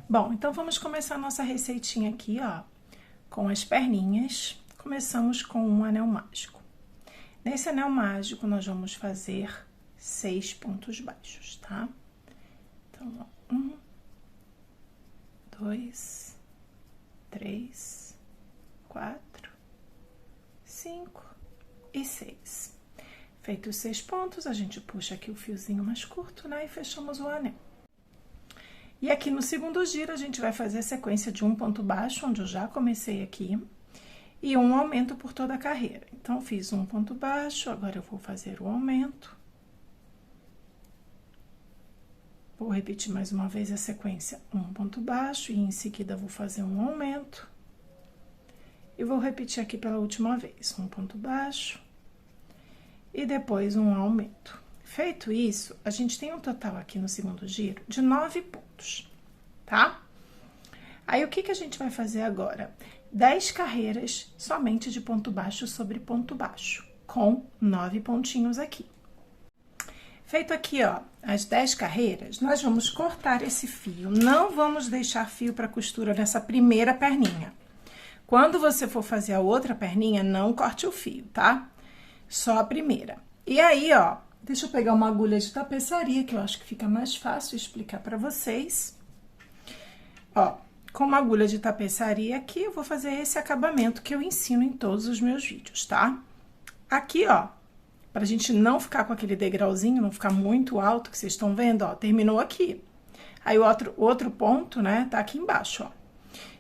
Bom, então vamos começar a nossa receitinha aqui, ó, com as perninhas. Começamos com um anel mágico. Nesse anel mágico, nós vamos fazer 6 pontos baixos, tá? Então, ó, 1, 2, 3, 4, 5 e 6. Feito os 6 pontos, a gente puxa aqui o fiozinho mais curto, né? E fechamos o anel. E aqui no segundo giro, a gente vai fazer a sequência de um ponto baixo, onde eu já comecei aqui, e um aumento por toda a carreira. Então, fiz um ponto baixo, agora eu vou fazer o aumento. Vou repetir mais uma vez a sequência, um ponto baixo, e em seguida vou fazer um aumento. E vou repetir aqui pela última vez, um ponto baixo, e depois um aumento. Feito isso, a gente tem um total aqui no segundo giro de 9 pontos, tá? Aí, o que a gente vai fazer agora? 10 carreiras somente de ponto baixo sobre ponto baixo, com 9 pontinhos aqui. Feito aqui, ó, as 10 carreiras, nós vamos cortar esse fio. Não vamos deixar fio para costura nessa primeira perninha. Quando você for fazer a outra perninha, não corte o fio, tá? Só a primeira. E aí, ó, deixa eu pegar uma agulha de tapeçaria, que eu acho que fica mais fácil explicar pra vocês. Ó, com uma agulha de tapeçaria aqui, eu vou fazer esse acabamento que eu ensino em todos os meus vídeos, tá? Aqui, ó, pra gente não ficar com aquele degrauzinho, não ficar muito alto, que vocês estão vendo, ó, terminou aqui. Aí, o outro ponto, né, tá aqui embaixo, ó.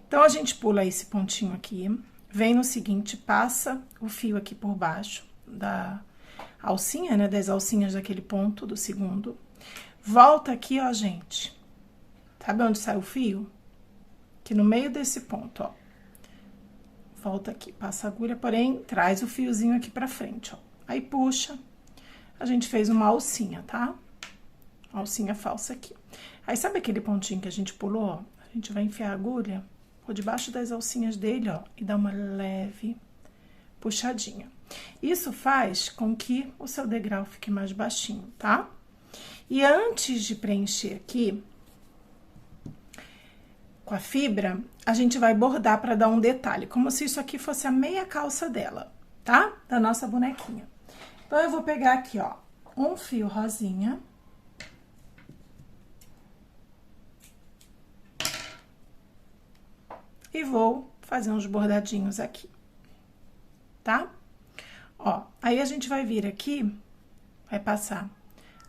Então, a gente pula esse pontinho aqui, vem no seguinte, passa o fio aqui por baixo da alcinha, né, das alcinhas daquele ponto do segundo. Volta aqui, ó, gente. Sabe onde sai o fio? Aqui no meio desse ponto, ó. Volta aqui, passa a agulha, porém, traz o fiozinho aqui pra frente, ó. Aí, puxa. A gente fez uma alcinha, tá? Alcinha falsa aqui. Aí, sabe aquele pontinho que a gente pulou, ó? A gente vai enfiar a agulha por debaixo das alcinhas dele, ó, e dar uma leve puxadinha. Isso faz com que o seu degrau fique mais baixinho, tá? E antes de preencher aqui com a fibra, a gente vai bordar para dar um detalhe, como se isso aqui fosse a meia calça dela, tá? Da nossa bonequinha. Então, eu vou pegar aqui, ó, um fio rosinha. E vou fazer uns bordadinhos aqui, tá? Ó, aí a gente vai vir aqui, vai passar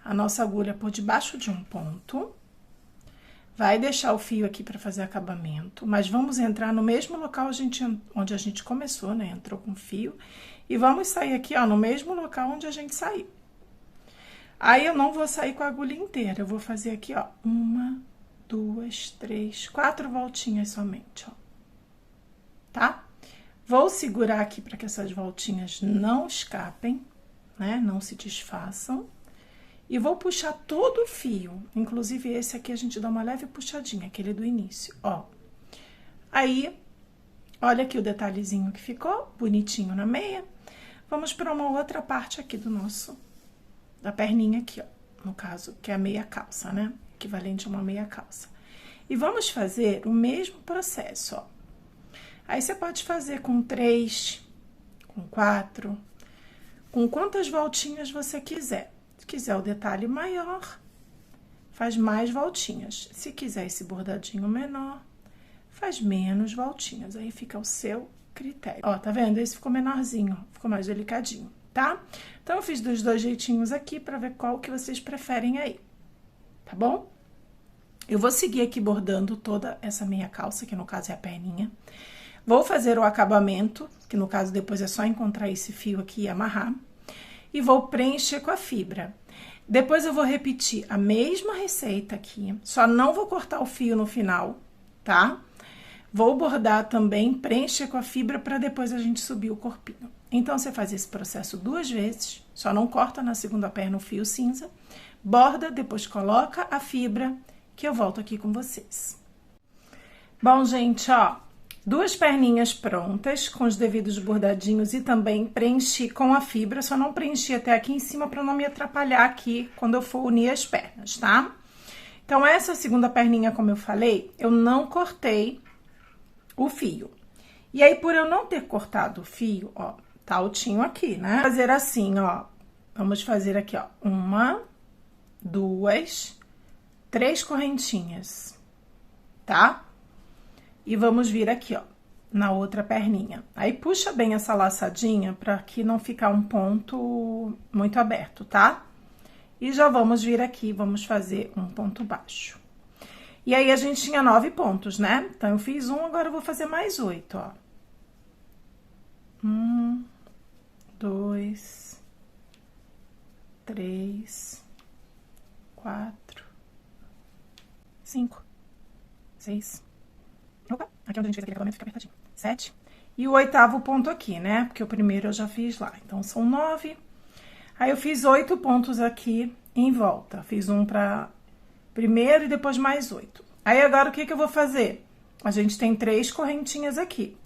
a nossa agulha por debaixo de um ponto, vai deixar o fio aqui para fazer acabamento, mas vamos entrar no mesmo local onde a gente começou, né? Entrou com fio, e vamos sair aqui, ó, no mesmo local onde a gente saiu. Aí, eu não vou sair com a agulha inteira, eu vou fazer aqui, ó, 1, 2, 3, 4 voltinhas somente, ó, tá? Vou segurar aqui para que essas voltinhas não escapem, né? Não se desfaçam. E vou puxar todo o fio, inclusive esse aqui a gente dá uma leve puxadinha, aquele do início, ó. Aí, olha aqui o detalhezinho que ficou, bonitinho na meia. Vamos para uma outra parte aqui da perninha aqui, ó. No caso, que é a meia calça, né? Equivalente a uma meia calça. E vamos fazer o mesmo processo, ó. Aí, você pode fazer com 3, com 4, com quantas voltinhas você quiser. Se quiser o detalhe maior, faz mais voltinhas. Se quiser esse bordadinho menor, faz menos voltinhas. Aí, fica ao seu critério. Ó, tá vendo? Esse ficou menorzinho, ficou mais delicadinho, tá? Então, eu fiz dos dois jeitinhos aqui pra ver qual que vocês preferem aí, tá bom? Eu vou seguir aqui bordando toda essa meia calça, que no caso é a perninha. Vou fazer o acabamento, que no caso depois é só encontrar esse fio aqui e amarrar. E vou preencher com a fibra. Depois eu vou repetir a mesma receita aqui, só não vou cortar o fio no final, tá? Vou bordar também, preencher com a fibra para depois a gente subir o corpinho. Então, você faz esse processo 2 vezes, só não corta na segunda perna o fio cinza, borda, depois coloca a fibra, que eu volto aqui com vocês. Bom, gente, ó, 2 perninhas prontas, com os devidos bordadinhos e também preenchi com a fibra, só não preenchi até aqui em cima para não me atrapalhar aqui quando eu for unir as pernas, tá? Então, essa segunda perninha, como eu falei, eu não cortei o fio. E aí, por eu não ter cortado o fio, ó, tá altinho aqui, né? Vou fazer assim, ó. Vamos fazer aqui, ó. 1, 2, 3 correntinhas, tá? E vamos vir aqui, ó, na outra perninha. Aí, puxa bem essa laçadinha pra aqui não ficar um ponto muito aberto, tá? E já vamos vir aqui, vamos fazer um ponto baixo. E aí, a gente tinha 9 pontos, né? Então, eu fiz um, agora eu vou fazer mais 8, ó. 1, 2, 3, 4, 5, 6. Opa, aqui onde a gente fez aquele acabamento fica apertadinho. 7. E o 8º ponto aqui, né? Porque o primeiro eu já fiz lá. Então, são 9. Aí, eu fiz 8 pontos aqui em volta. Fiz um pra primeiro e depois mais 8. Aí, agora, o que que eu vou fazer? A gente tem 3 correntinhas aqui.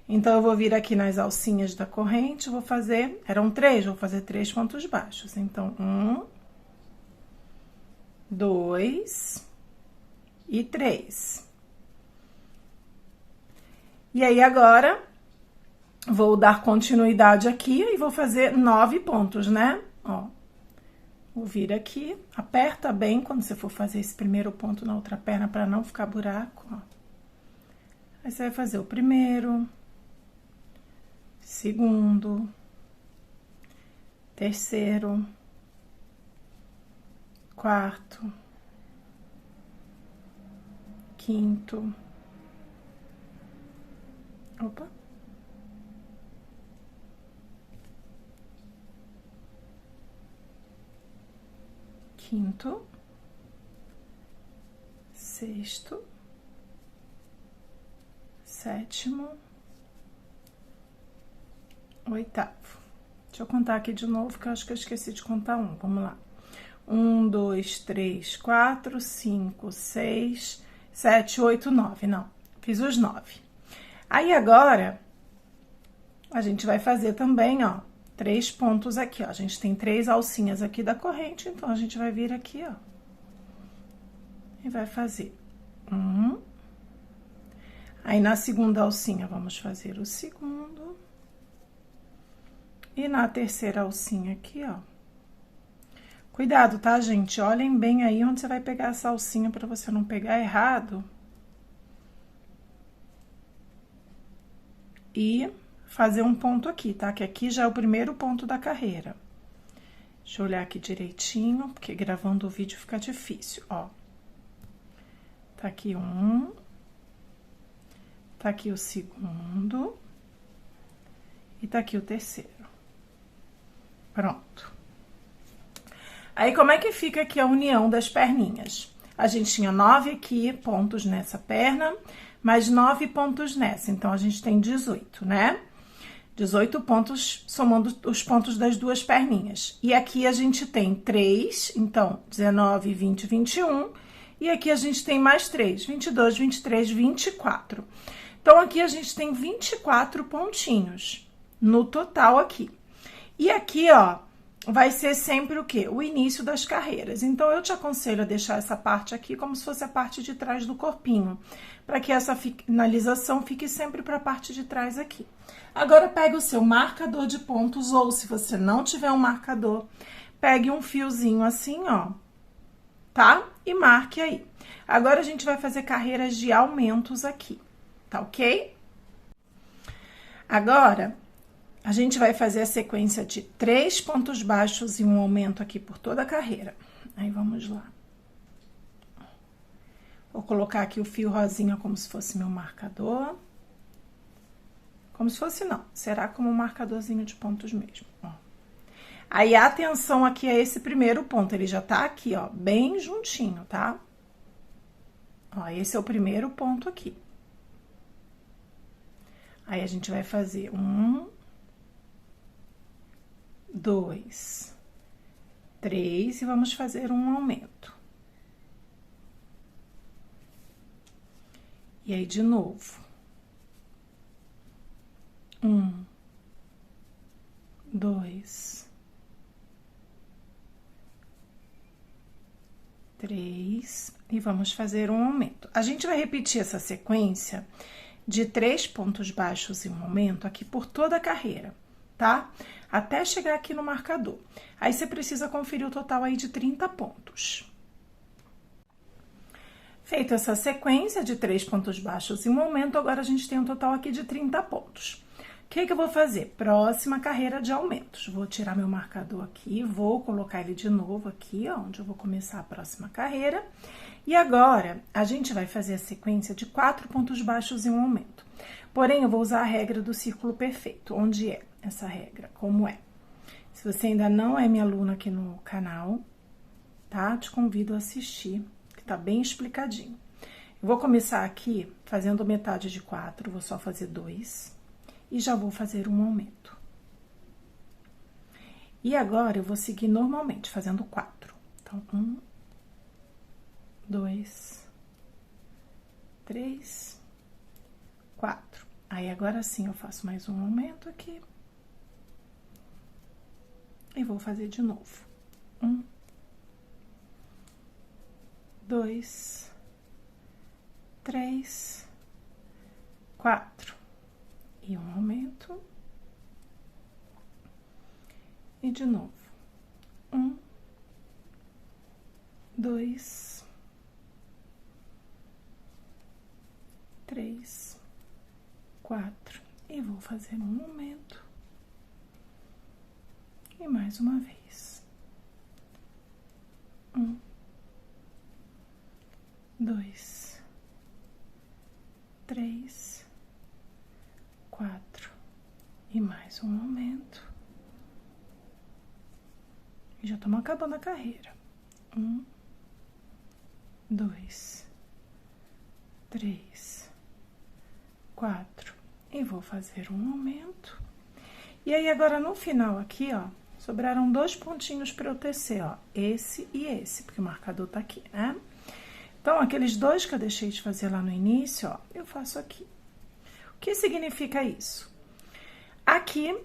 Então, eu vou vir aqui nas alcinhas da corrente, vou fazer... Eram 3, vou fazer 3 pontos baixos. Então, 1, 2 e 3. E aí, agora, vou dar continuidade aqui e vou fazer 9 pontos, né? Ó, vou vir aqui, aperta bem quando você for fazer esse primeiro ponto na outra perna para não ficar buraco, ó. Aí, você vai fazer o primeiro, segundo, terceiro, quarto, quinto, opa, quinto, sexto, sétimo, oitavo. Deixa eu contar aqui de novo, que eu acho que eu esqueci de contar um. Vamos lá. 1, 2, 3, 4, 5, 6, 7, 8, 9. Não, fiz os 9. Aí, agora, a gente vai fazer também, ó, 3 pontos aqui, ó. A gente tem 3 alcinhas aqui da corrente, então, a gente vai vir aqui, ó. E vai fazer 1. Aí, na segunda alcinha, vamos fazer o segundo. E na terceira alcinha aqui, ó. Cuidado, tá, gente? Olhem bem aí onde você vai pegar essa alcinha pra você não pegar errado. E fazer um ponto aqui, tá? Que aqui já é o primeiro ponto da carreira. Deixa eu olhar aqui direitinho, porque gravando o vídeo fica difícil, ó. Tá aqui um. Tá aqui o segundo. E tá aqui o terceiro. Pronto. Aí, como é que fica aqui a união das perninhas? A gente tinha 9 aqui, pontos nessa perna, mais 9 pontos nessa. Então, a gente tem 18, né? 18 pontos, somando os pontos das duas perninhas. E aqui a gente tem 3, então, 19, 20, 21. E aqui a gente tem mais 3, 22, 23, 24. Então, aqui a gente tem 24 pontinhos no total aqui. E aqui, ó, vai ser sempre o quê? O início das carreiras. Então, eu te aconselho a deixar essa parte aqui como se fosse a parte de trás do corpinho, para que essa finalização fique sempre para a parte de trás aqui. Agora, pegue o seu marcador de pontos, ou se você não tiver um marcador, pegue um fiozinho assim, ó, tá? E marque aí. Agora, a gente vai fazer carreiras de aumentos aqui, tá ok? Agora, a gente vai fazer a sequência de 3 pontos baixos e um aumento aqui por toda a carreira. Aí, vamos lá. Vou colocar aqui o fio rosinha como se fosse meu marcador. Como se fosse, não. Será como um marcadorzinho de pontos mesmo, ó. Aí, a atenção aqui é esse primeiro ponto. Ele já tá aqui, ó, bem juntinho, tá? Ó, esse é o primeiro ponto aqui. Aí, a gente vai fazer 1, 2, 3 e vamos fazer um aumento. E aí, de novo. 1, 2, 3. E vamos fazer um aumento. A gente vai repetir essa sequência de 3 pontos baixos e um aumento aqui por toda a carreira, tá? Até chegar aqui no marcador. Aí, você precisa conferir o total aí de 30 pontos. Feita essa sequência de 3 pontos baixos e um aumento, agora a gente tem um total aqui de 30 pontos. O que eu vou fazer? Próxima carreira de aumentos. Vou tirar meu marcador aqui, vou colocar ele de novo aqui, ó, onde eu vou começar a próxima carreira. E agora, a gente vai fazer a sequência de 4 pontos baixos e um aumento. Porém, eu vou usar a regra do círculo perfeito. Onde é essa regra? Como é? Se você ainda não é minha aluna aqui no canal, tá? Te convido a assistir, que tá bem explicadinho. Eu vou começar aqui fazendo metade de 4, vou só fazer 2 e já vou fazer um aumento. E agora, eu vou seguir normalmente, fazendo 4. Então, 1, 2, 3, 4. Aí, agora sim, eu faço mais um aumento aqui. E vou fazer de novo. 1, 2, 3, 4. E um aumento. E de novo. 1, 2, 3, 4. E vou fazer um aumento. E mais uma vez. 1, 2, 3, 4. E mais um aumento. E já estamos acabando a carreira. 1, 2, 3, 4. E vou fazer um aumento. E aí, agora no final aqui, ó, sobraram 2 pontinhos para eu tecer, ó. Esse e esse, porque o marcador tá aqui, né? Então, aqueles 2 que eu deixei de fazer lá no início, ó, eu faço aqui. O que significa isso? Aqui,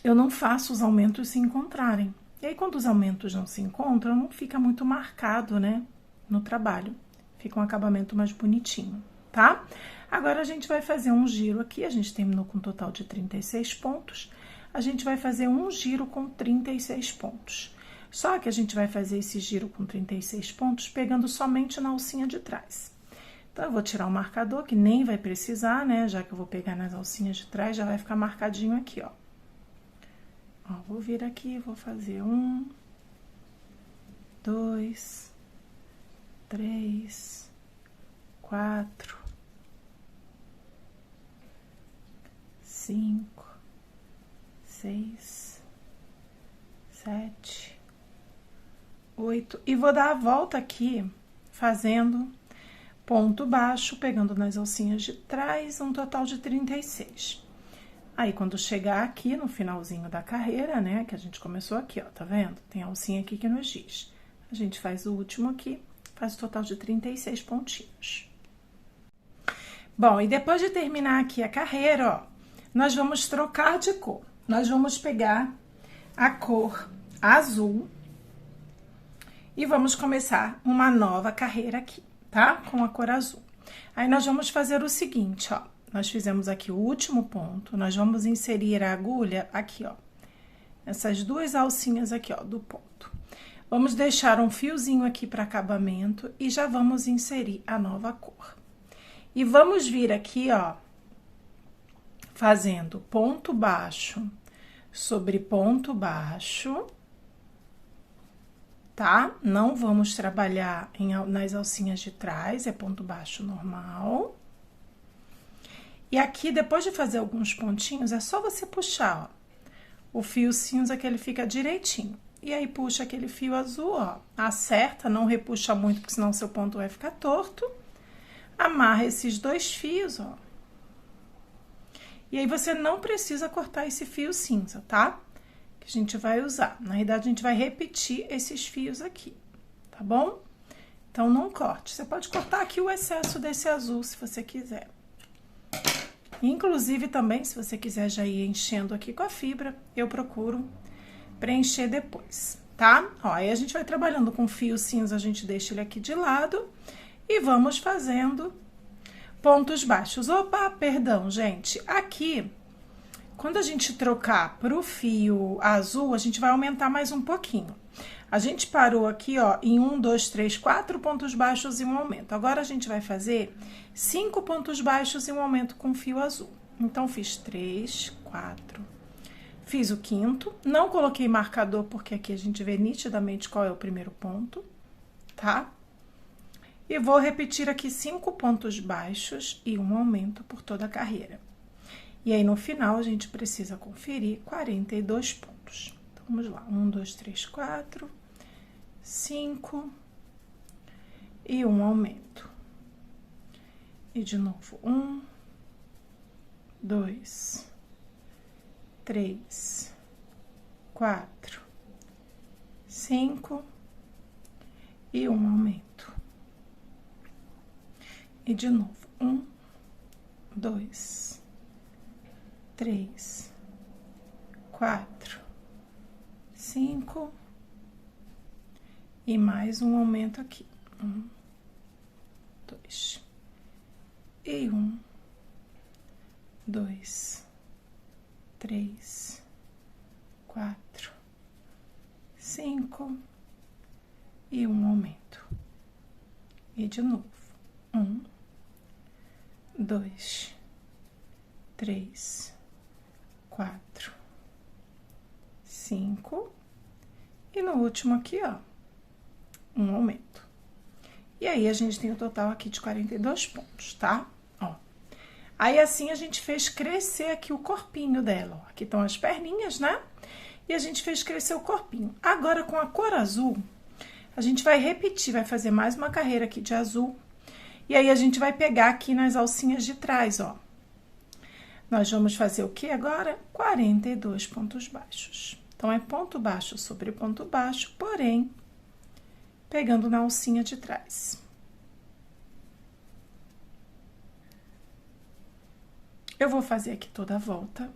eu não faço os aumentos se encontrarem. E aí, quando os aumentos não se encontram, não fica muito marcado, né, no trabalho. Fica um acabamento mais bonitinho, tá? Agora, a gente vai fazer um giro aqui, a gente terminou com um total de 36 pontos. A gente vai fazer um giro com 36 pontos. Só que a gente vai fazer esse giro com 36 pontos pegando somente na alcinha de trás. Então, eu vou tirar o marcador, que nem vai precisar, né? Já que eu vou pegar nas alcinhas de trás, já vai ficar marcadinho aqui, ó. Ó, vou vir aqui, vou fazer 1, 2, 3, 4, 5, 6, 7, 8. E vou dar a volta aqui, fazendo ponto baixo, pegando nas alcinhas de trás, um total de 36. Aí, quando chegar aqui no finalzinho da carreira, né, que a gente começou aqui, ó, tá vendo? Tem a alcinha aqui que nos diz. A gente faz o último aqui, faz o total de 36 pontinhos. Bom, e depois de terminar aqui a carreira, ó, nós vamos trocar de cor. Nós vamos pegar a cor azul e vamos começar uma nova carreira aqui, tá? Com a cor azul. Aí, nós vamos fazer o seguinte, ó. Nós fizemos aqui o último ponto, nós vamos inserir a agulha aqui, ó. Essas 2 alcinhas aqui, ó, do ponto. Vamos deixar um fiozinho aqui para acabamento e já vamos inserir a nova cor. E vamos vir aqui, ó, fazendo ponto baixo sobre ponto baixo, tá? Não vamos trabalhar nas alcinhas de trás, é ponto baixo normal. E aqui, depois de fazer alguns pontinhos, é só você puxar, ó, o fio cinza que ele fica direitinho. E aí, puxa aquele fio azul, ó, acerta, não repuxa muito, porque senão seu ponto vai ficar torto. Amarra esses 2 fios, ó. E aí, você não precisa cortar esse fio cinza, tá? Que a gente vai usar. Na realidade, a gente vai repetir esses fios aqui, tá bom? Então, não corte. Você pode cortar aqui o excesso desse azul, se você quiser. Inclusive, também, se você quiser já ir enchendo aqui com a fibra, eu procuro preencher depois, tá? Ó, aí a gente vai trabalhando com fio cinza, a gente deixa ele aqui de lado e vamos fazendo pontos baixos. Opa, perdão, gente, aqui, quando a gente trocar pro fio azul, a gente vai aumentar mais um pouquinho. A gente parou aqui, ó, em 1, 2, 3, 4 pontos baixos e um aumento. Agora, a gente vai fazer 5 pontos baixos e um aumento com fio azul. Então, fiz 3, 4, fiz o quinto. Não coloquei marcador, porque aqui a gente vê nitidamente qual é o primeiro ponto, tá? E vou repetir aqui 5 pontos baixos e um aumento por toda a carreira. E aí, no final, a gente precisa conferir 42 pontos. Então, vamos lá. 1, 2, 3, 4, 5 e um aumento. E de novo, 1, 2, 3, 4, 5 e um aumento. E de novo, 1, 2, 3, 4, 5 e mais um aumento aqui. 1, 2 e 1, 2, 3, 4, 5 e um aumento. E de novo, 1, 2, 3, 4, 5 e no último aqui, ó, um aumento. E aí, a gente tem o total aqui de 42 pontos, tá? Ó. Aí, assim, a gente fez crescer aqui o corpinho dela, ó. Aqui estão as perninhas, né? E a gente fez crescer o corpinho. Agora, com a cor azul, a gente vai repetir, vai fazer mais uma carreira aqui de azul. E aí, a gente vai pegar aqui nas alcinhas de trás, ó. Nós vamos fazer o que agora? 42 pontos baixos. Então, é ponto baixo sobre ponto baixo, porém, pegando na alcinha de trás. Eu vou fazer aqui toda a volta.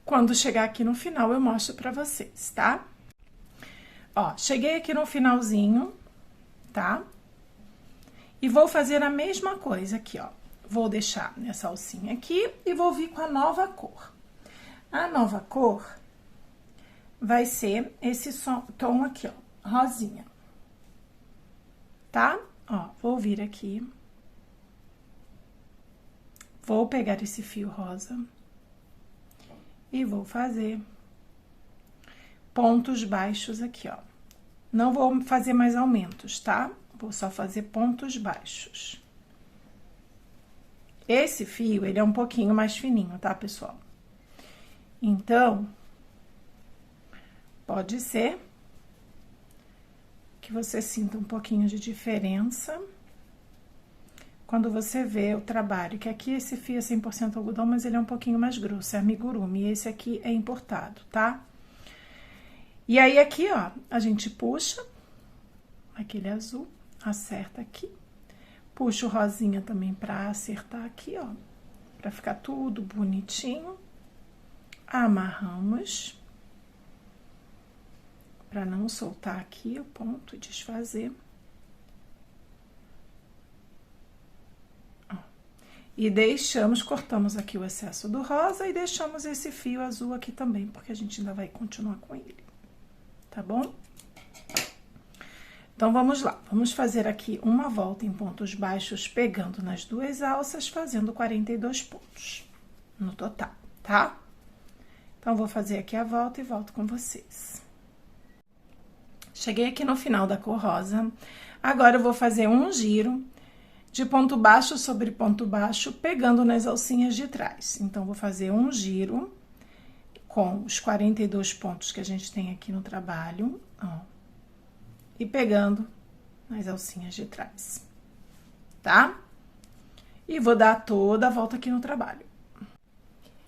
Quando chegar aqui no final, eu mostro pra vocês, tá? Ó, cheguei aqui no finalzinho, tá? E vou fazer a mesma coisa aqui, ó. Vou deixar nessa alcinha aqui e vou vir com a nova cor. A nova cor vai ser esse tom aqui, ó, rosinha. Tá? Ó, vou vir aqui. Vou pegar esse fio rosa. E vou fazer pontos baixos aqui, ó. Não vou fazer mais aumentos, tá? Vou só fazer pontos baixos. Esse fio, ele é um pouquinho mais fininho, tá, pessoal? Então, pode ser que você sinta um pouquinho de diferença quando você vê o trabalho, que aqui esse fio é 100% algodão, mas ele é um pouquinho mais grosso, é amigurumi, e esse aqui é importado, tá? E aí, aqui, ó, a gente puxa aquele azul, acerta aqui, puxa o rosinha também pra acertar aqui, ó, pra ficar tudo bonitinho, amarramos, pra não soltar aqui o ponto e desfazer. Ó. E deixamos, cortamos aqui o excesso do rosa e deixamos esse fio azul aqui também, porque a gente ainda vai continuar com ele, tá bom? Então, vamos lá. Vamos fazer aqui uma volta em pontos baixos, pegando nas duas alças, fazendo 42 pontos no total, tá? Então, vou fazer aqui a volta e volto com vocês. Cheguei aqui no final da cor rosa. Agora, eu vou fazer um giro de ponto baixo sobre ponto baixo, pegando nas alcinhas de trás. Então, vou fazer um giro com os 42 pontos que a gente tem aqui no trabalho, ó. E pegando nas alcinhas de trás, tá? E vou dar toda a volta aqui no trabalho.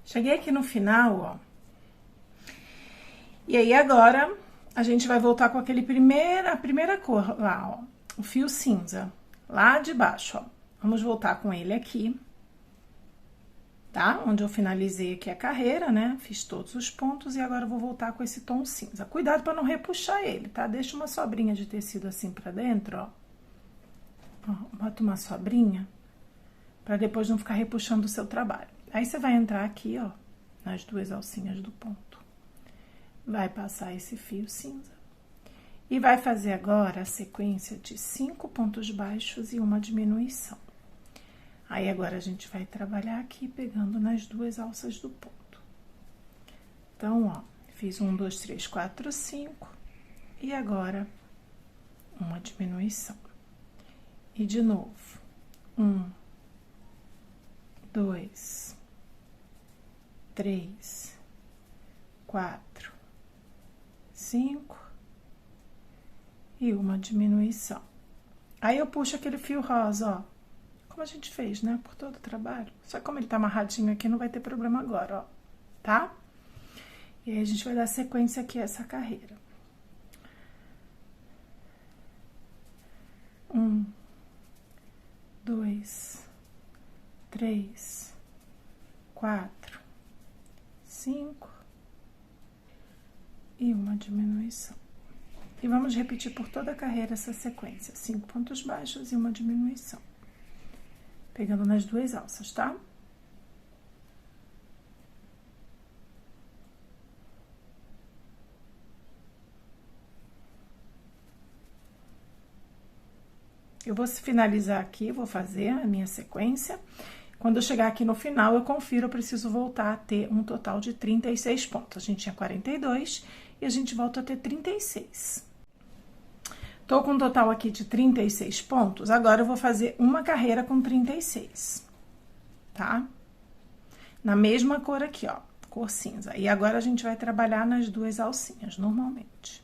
Cheguei aqui no final, ó. E aí, agora, a gente vai voltar com a primeira cor lá, ó. O fio cinza, lá de baixo, ó. Vamos voltar com ele aqui. tá? Onde eu finalizei aqui a carreira, né? Fiz todos os pontos e agora eu vou voltar com esse tom cinza. Cuidado para não repuxar ele, tá? Deixa uma sobrinha de tecido assim pra dentro, ó. Ó, bota uma sobrinha pra depois não ficar repuxando o seu trabalho. Aí você vai entrar aqui, ó, nas duas alcinhas do ponto. Vai passar esse fio cinza. E vai fazer agora a sequência de 5 pontos baixos e uma diminuição. Aí, agora, a gente vai trabalhar aqui, pegando nas duas alças do ponto. Então, ó, fiz 1, 2, 3, 4, 5. E agora, uma diminuição. E de novo, 1, 2, 3, 4, 5. E uma diminuição. Aí, eu puxo aquele fio rosa, ó. Como a gente fez, né? Por todo o trabalho. Só que como ele tá amarradinho aqui, não vai ter problema agora, ó. Tá? E aí, a gente vai dar sequência aqui a essa carreira. 1, 2, 3, 4, 5. E uma diminuição. E vamos repetir por toda a carreira essa sequência. 5 pontos baixos e uma diminuição. Pegando nas duas alças, tá? Eu vou finalizar aqui, vou fazer a minha sequência. Quando eu chegar aqui no final, eu confiro, eu preciso voltar a ter um total de 36 pontos. A gente tinha 42 e a gente volta a ter 36. Tô com um total aqui de 36 pontos, agora eu vou fazer uma carreira com 36, tá? Na mesma cor aqui, ó, cor cinza. E agora a gente vai trabalhar nas duas alcinhas, normalmente.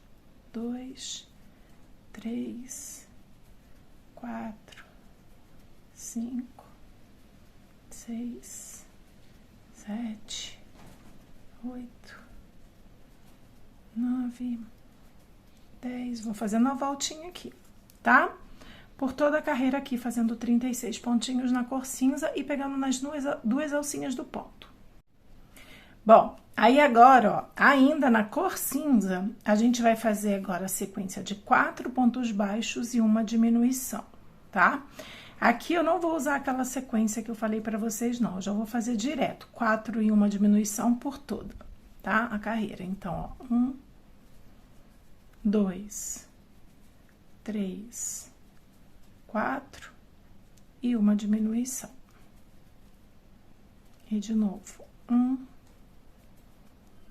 2, 3, 4, 5, 6, 7, 8, 9... 10, vou fazendo uma voltinha aqui, tá? Por toda a carreira aqui, fazendo 36 pontinhos na cor cinza e pegando nas duas alcinhas do ponto. Bom, aí agora, ó, ainda na cor cinza, a gente vai fazer agora a sequência de 4 pontos baixos e uma diminuição, tá? Aqui eu não vou usar aquela sequência que eu falei pra vocês, não. Eu já vou fazer direto, 4 e uma diminuição por toda, tá? A carreira. Então, ó, 1, 2, 3, 4 e uma diminuição. E de novo, 1,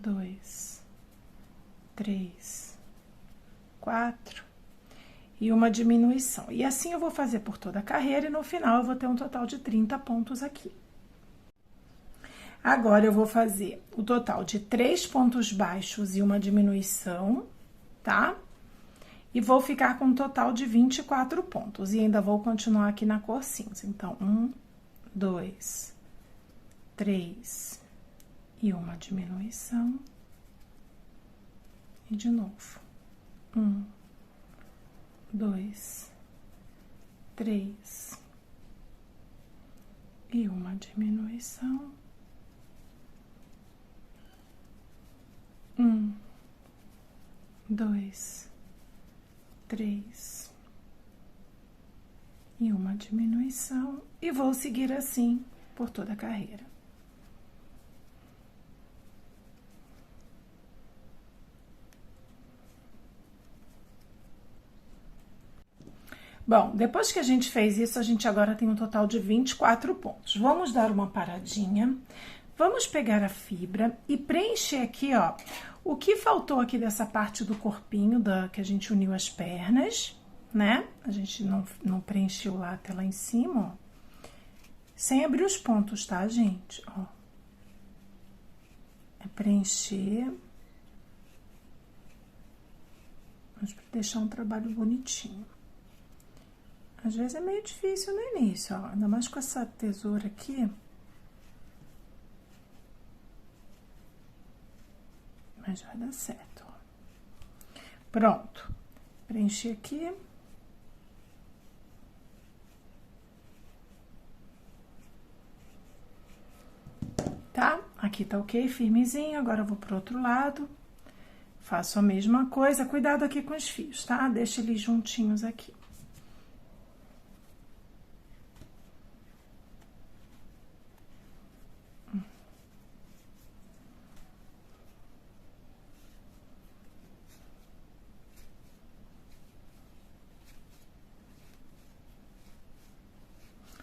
2, 3, 4 e uma diminuição. E assim eu vou fazer por toda a carreira e no final eu vou ter um total de 30 pontos aqui. Agora eu vou fazer o total de 3 pontos baixos e uma diminuição, tá? E vou ficar com um total de 24 pontos. E ainda vou continuar aqui na cor cinza. Então, 1, 2, 3 e uma diminuição. E de novo. 1, 2, 3 e uma diminuição. 1, 2, 3 e uma diminuição, e vou seguir assim por toda a carreira. Bom, depois que a gente fez isso, a gente agora tem um total de 24 pontos. Vamos dar uma paradinha, vamos pegar a fibra e preencher aqui, ó, o que faltou aqui dessa parte do corpinho que a gente uniu as pernas, né? A gente não preencheu lá até lá em cima, ó. Sem abrir os pontos, tá, gente? Ó. É preencher. Mas pra deixar um trabalho bonitinho. Às vezes é meio difícil no início, ó. Ainda mais com essa tesoura aqui. Mas vai dar certo, ó. Pronto. Preenchi aqui. Aqui tá ok, firmezinho, agora eu vou pro outro lado. Faço a mesma coisa, cuidado aqui com os fios, tá? Deixa eles juntinhos aqui.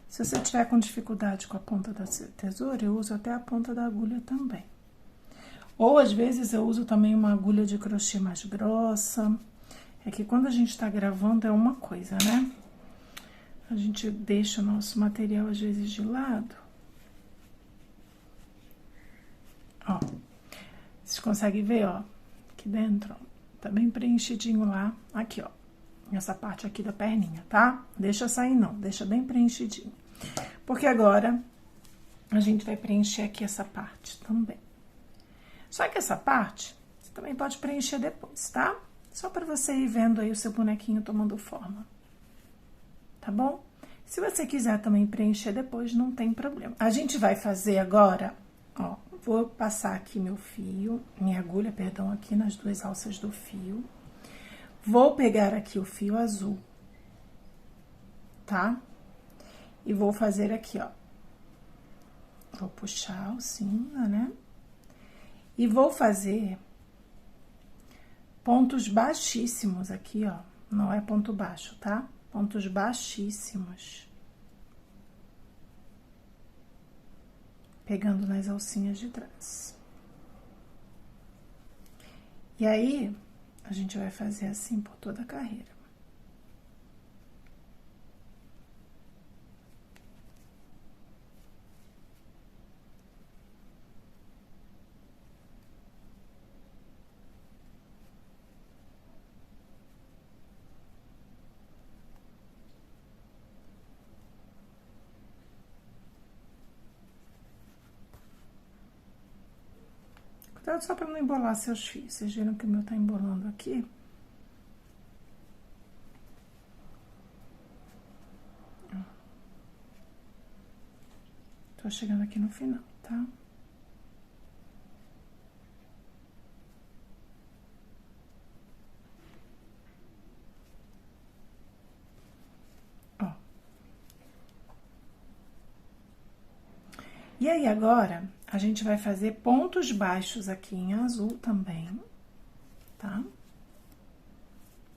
Se você tiver com dificuldade com a ponta da tesoura, eu uso até a ponta da agulha também. Ou, às vezes, eu uso também uma agulha de crochê mais grossa. É que quando a gente tá gravando é uma coisa, né? A gente deixa o nosso material, às vezes, de lado. Ó, vocês conseguem ver, ó, aqui dentro, ó, tá bem preenchidinho lá. Aqui, ó, essa parte aqui da perninha, tá? Deixa sair não, deixa bem preenchidinho. Porque agora a gente vai preencher aqui essa parte também. Só que essa parte, você também pode preencher depois, tá? Só pra você ir vendo aí o seu bonequinho tomando forma. Tá bom? Se você quiser também preencher depois, não tem problema. A gente vai fazer agora, ó, vou passar aqui meu fio, minha agulha, perdão, aqui nas duas alças do fio. Vou pegar aqui o fio azul, tá? E vou fazer aqui, ó. Vou puxar a alcinha, né? E vou fazer pontos baixíssimos aqui, ó. Não é ponto baixo, tá? Pontos baixíssimos. Pegando nas alcinhas de trás. E aí, a gente vai fazer assim por toda a carreira. Cuidado só para não embolar seus fios. Vocês viram que o meu tá embolando aqui? Tô chegando aqui no final, tá? Ó. E aí, agora, a gente vai fazer pontos baixos aqui em azul também, tá?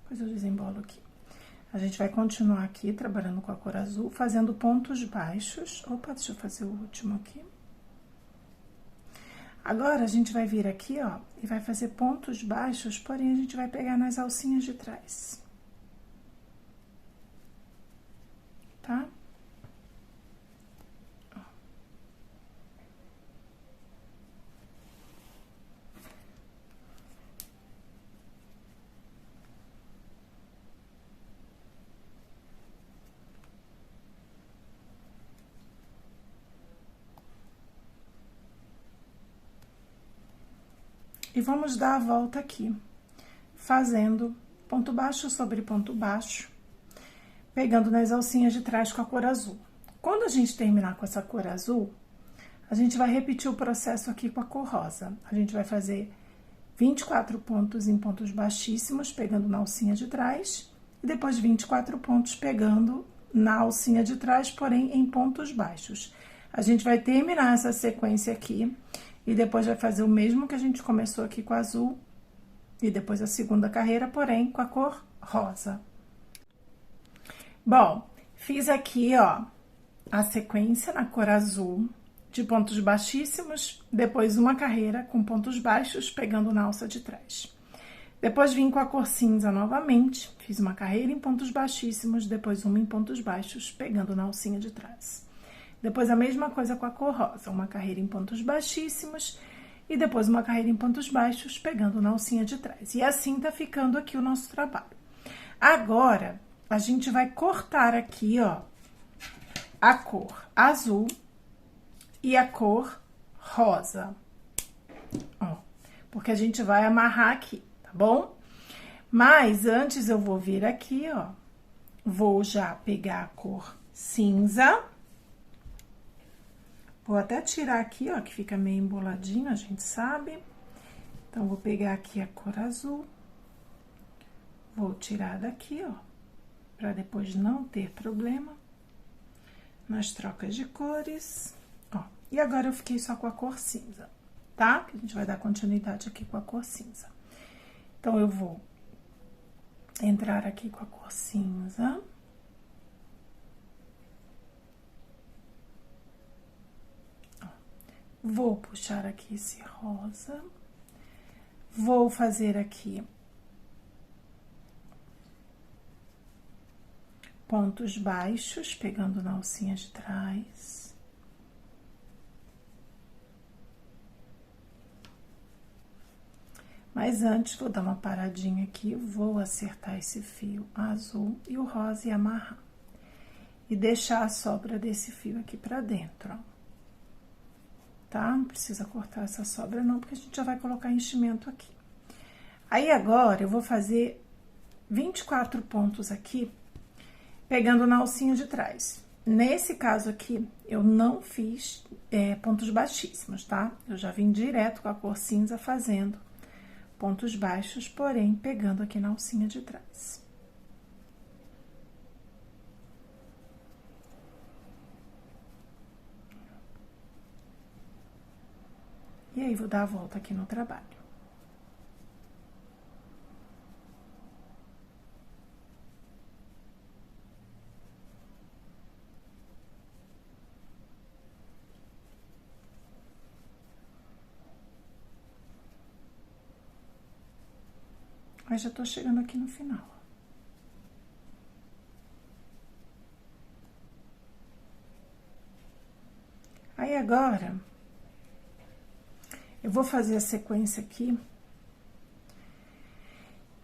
Depois eu desembolo aqui. A gente vai continuar aqui, trabalhando com a cor azul, fazendo pontos baixos. Opa, deixa eu fazer o último aqui. Agora, a gente vai vir aqui, ó, e vai fazer pontos baixos, porém, a gente vai pegar nas alcinhas de trás. Tá? E vamos dar a volta aqui, fazendo ponto baixo sobre ponto baixo, pegando nas alcinhas de trás com a cor azul. Quando a gente terminar com essa cor azul, a gente vai repetir o processo aqui com a cor rosa. A gente vai fazer 24 pontos em pontos baixíssimos, pegando na alcinha de trás, e depois 24 pontos pegando na alcinha de trás, porém em pontos baixos. A gente vai terminar essa sequência aqui, e depois vai fazer o mesmo que a gente começou aqui com a azul, e depois a segunda carreira, porém com a cor rosa. Bom, fiz aqui, ó, a sequência na cor azul, de pontos baixíssimos, depois uma carreira com pontos baixos, pegando na alça de trás. Depois vim com a cor cinza novamente, fiz uma carreira em pontos baixíssimos, depois uma em pontos baixos, pegando na alcinha de trás. Depois a mesma coisa com a cor rosa, uma carreira em pontos baixíssimos e depois uma carreira em pontos baixos, pegando na alcinha de trás. E assim tá ficando aqui o nosso trabalho. Agora, a gente vai cortar aqui, ó, a cor azul e a cor rosa, ó, porque a gente vai amarrar aqui, tá bom? Mas antes eu vou vir aqui, ó, vou já pegar a cor cinza, Vou até tirar aqui, ó, que fica meio emboladinho, a gente sabe. Então, vou pegar aqui a cor azul. Vou tirar daqui, ó, pra depois não ter problema nas trocas de cores, ó. E agora eu fiquei só com a cor cinza, tá? Que a gente vai dar continuidade aqui com a cor cinza. Então, eu vou entrar aqui com a cor cinza. Vou puxar aqui esse rosa. Vou fazer aqui pontos baixos, pegando na alcinha de trás. Mas antes, vou dar uma paradinha aqui, vou acertar esse fio azul e o rosa e amarrar. E deixar a sobra desse fio aqui pra dentro, ó. Tá? Não precisa cortar essa sobra não, porque a gente já vai colocar enchimento aqui. Aí, agora, eu vou fazer 24 pontos aqui, pegando na alcinha de trás. Nesse caso aqui, eu não fiz pontos baixíssimos, tá? Eu já vim direto com a cor cinza fazendo pontos baixos, porém, pegando aqui na alcinha de trás. E aí, vou dar a volta aqui no trabalho. Aí, já tô chegando aqui no final. Aí, agora, eu vou fazer a sequência aqui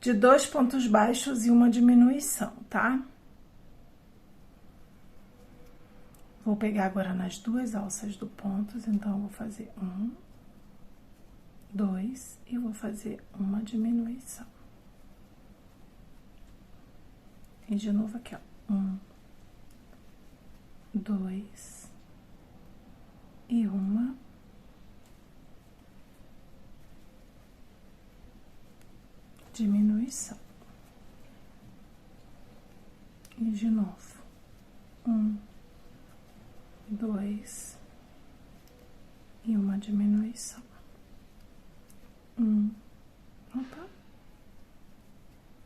de 2 pontos baixos e uma diminuição, tá? Vou pegar agora nas 2 alças do pontos, então, eu vou fazer 1, 2, e vou fazer uma diminuição. E de novo aqui, ó, 1, 2, e uma diminuição. E de novo, 1, 2, e uma diminuição. 1, opa,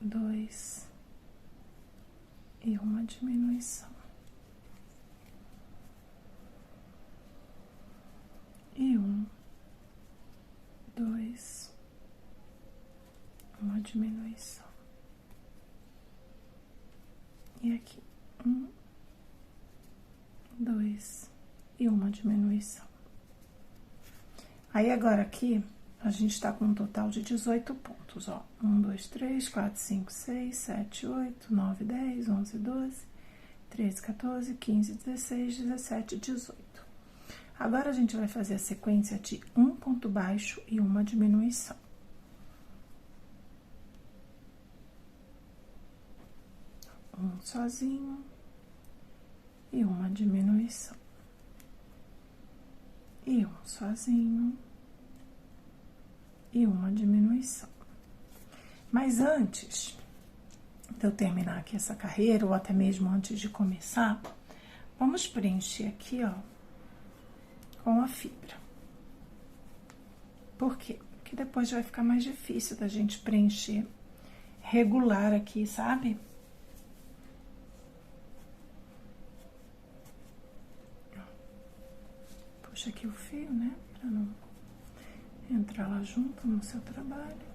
2, e uma diminuição. E 1, 2, uma diminuição. E aqui, 1, 2, e uma diminuição. Aí, agora aqui, a gente tá com um total de 18 pontos, ó. 1, 2, 3, 4, 5, 6, 7, 8, 9, 10, 11, 12, 13, 14, 15, 16, 17, 18. Agora, a gente vai fazer a sequência de 1 ponto baixo e uma diminuição. Um sozinho e uma diminuição. E um sozinho e uma diminuição. Mas antes de eu terminar aqui essa carreira, ou até mesmo antes de começar, vamos preencher aqui, ó, com a fibra. Por quê? Porque depois vai ficar mais difícil da gente preencher regular aqui, sabe? Puxa aqui o fio, né? Pra não entrar lá junto no seu trabalho.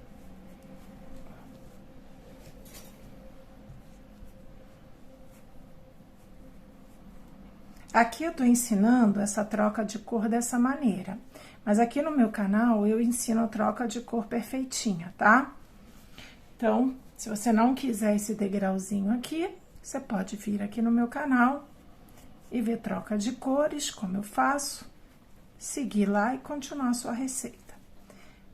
Aqui eu tô ensinando essa troca de cor dessa maneira, mas aqui no meu canal eu ensino a troca de cor perfeitinha, tá? Então, se você não quiser esse degrauzinho aqui, você pode vir aqui no meu canal e ver troca de cores, como eu faço, seguir lá e continuar a sua receita.